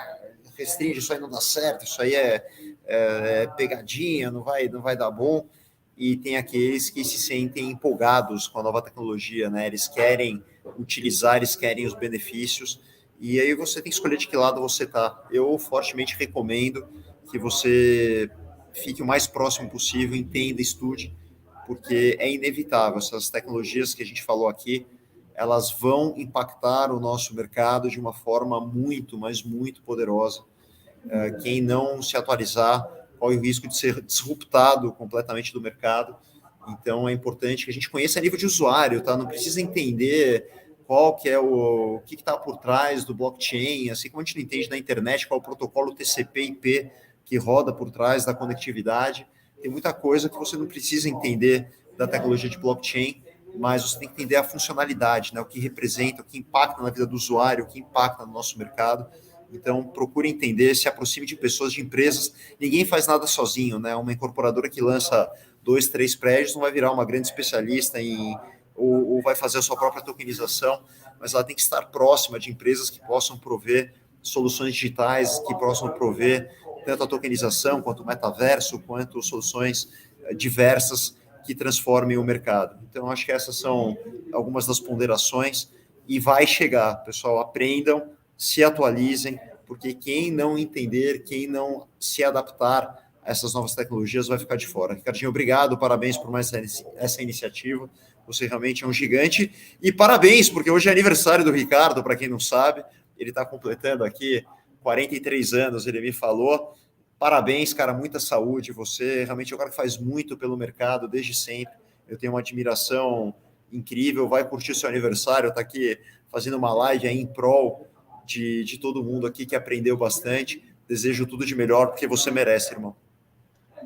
Speaker 2: restringe, isso aí não dá certo, isso aí é pegadinha, não vai dar bom. E tem aqueles que se sentem empolgados com a nova tecnologia, né? Eles querem utilizar, eles querem os benefícios. E aí você tem que escolher de que lado você está. Eu fortemente recomendo que você fique o mais próximo possível, entenda, estude, porque é inevitável. Essas tecnologias que a gente falou aqui, elas vão impactar o nosso mercado de uma forma muito, mas muito poderosa. Quem não se atualizar, corre o risco de ser disruptado completamente do mercado. Então, é importante que a gente conheça a nível de usuário, tá? Não precisa entender qual que é o que está por trás do blockchain, assim como a gente não entende na internet qual é o protocolo TCP/IP que roda por trás da conectividade. Tem muita coisa que você não precisa entender da tecnologia de blockchain, mas você tem que entender a funcionalidade, né? O que representa, o que impacta na vida do usuário, o que impacta no nosso mercado. Então, procure entender, se aproxime de pessoas, de empresas. Ninguém faz nada sozinho, né? Uma incorporadora que lança 2, 3 prédios não vai virar uma grande especialista ou vai fazer a sua própria tokenização, mas ela tem que estar próxima de empresas que possam prover soluções digitais, que possam prover tanto a tokenização, quanto o metaverso, quanto soluções diversas que transformem o mercado. Então, acho que essas são algumas das ponderações e vai chegar. Pessoal, aprendam, se atualizem, porque quem não entender, quem não se adaptar a essas novas tecnologias vai ficar de fora. Ricardinho, obrigado, parabéns por mais essa iniciativa. Você realmente é um gigante. E parabéns, porque hoje é aniversário do Ricardo, para quem não sabe. Ele está completando aqui 43 anos, ele me falou. Parabéns, cara, muita saúde. Você realmente é um cara que faz muito pelo mercado desde sempre. Eu tenho uma admiração incrível. Vai curtir o seu aniversário, está aqui fazendo uma live aí em prol de todo mundo aqui que aprendeu bastante. Desejo tudo de melhor, porque você merece, irmão.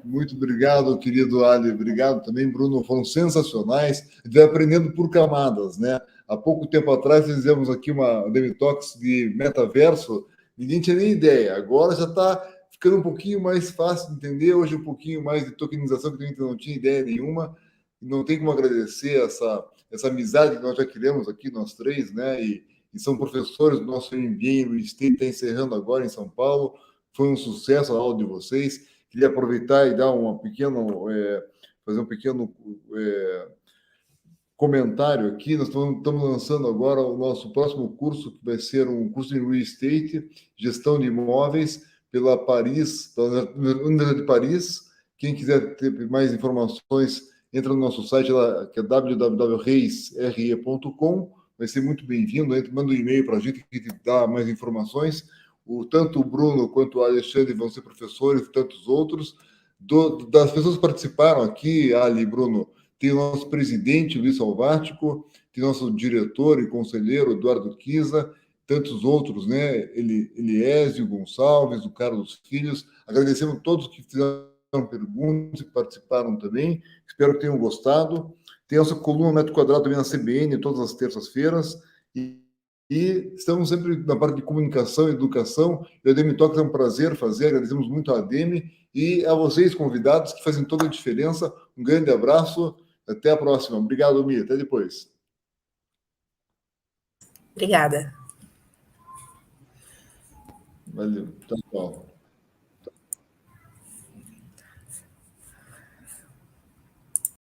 Speaker 3: Muito obrigado, querido Ali. Obrigado também, Bruno. Foram sensacionais. A gente vai aprendendo por camadas, né? Há pouco tempo atrás fizemos aqui uma Demitox de metaverso. Ninguém tinha nem ideia. Agora já está ficando um pouquinho mais fácil de entender. Hoje um pouquinho mais de tokenização, que a gente não tinha ideia nenhuma. Não tem como agradecer essa amizade que nós já criamos aqui, nós três, né? E são professores do nosso MBA no State, está encerrando agora em São Paulo. Foi um sucesso a aula de vocês. Queria aproveitar e dar fazer um pequeno comentário aqui. Nós estamos lançando agora o nosso próximo curso, que vai ser um curso de Real Estate, gestão de imóveis, pela Paris, pela Universidade de Paris. Quem quiser ter mais informações, entra no nosso site lá, que é www.reisre.com. Vai ser muito bem-vindo. Manda um e-mail para a gente que te dá mais informações. Tanto o Bruno quanto o Alexandre vão ser professores e tantos outros. Das pessoas que participaram aqui, Ali e Bruno, tem o nosso presidente, Luiz Salvático, tem nosso diretor e conselheiro, Eduardo Kiza, tantos outros, né? Eliésio Gonçalves, o Carlos Filhos. Agradecemos a todos que fizeram perguntas e participaram também. Espero que tenham gostado. Tem a nossa coluna Metro Quadrado também na CBN, todas as terças-feiras. E estamos sempre na parte de comunicação e educação. E a Ademi Talks é um prazer fazer, agradecemos muito a Ademi e a vocês, convidados, que fazem toda a diferença. Um grande abraço, até a próxima. Obrigado, Mi, até depois.
Speaker 1: Obrigada.
Speaker 3: Valeu, tchau, tchau.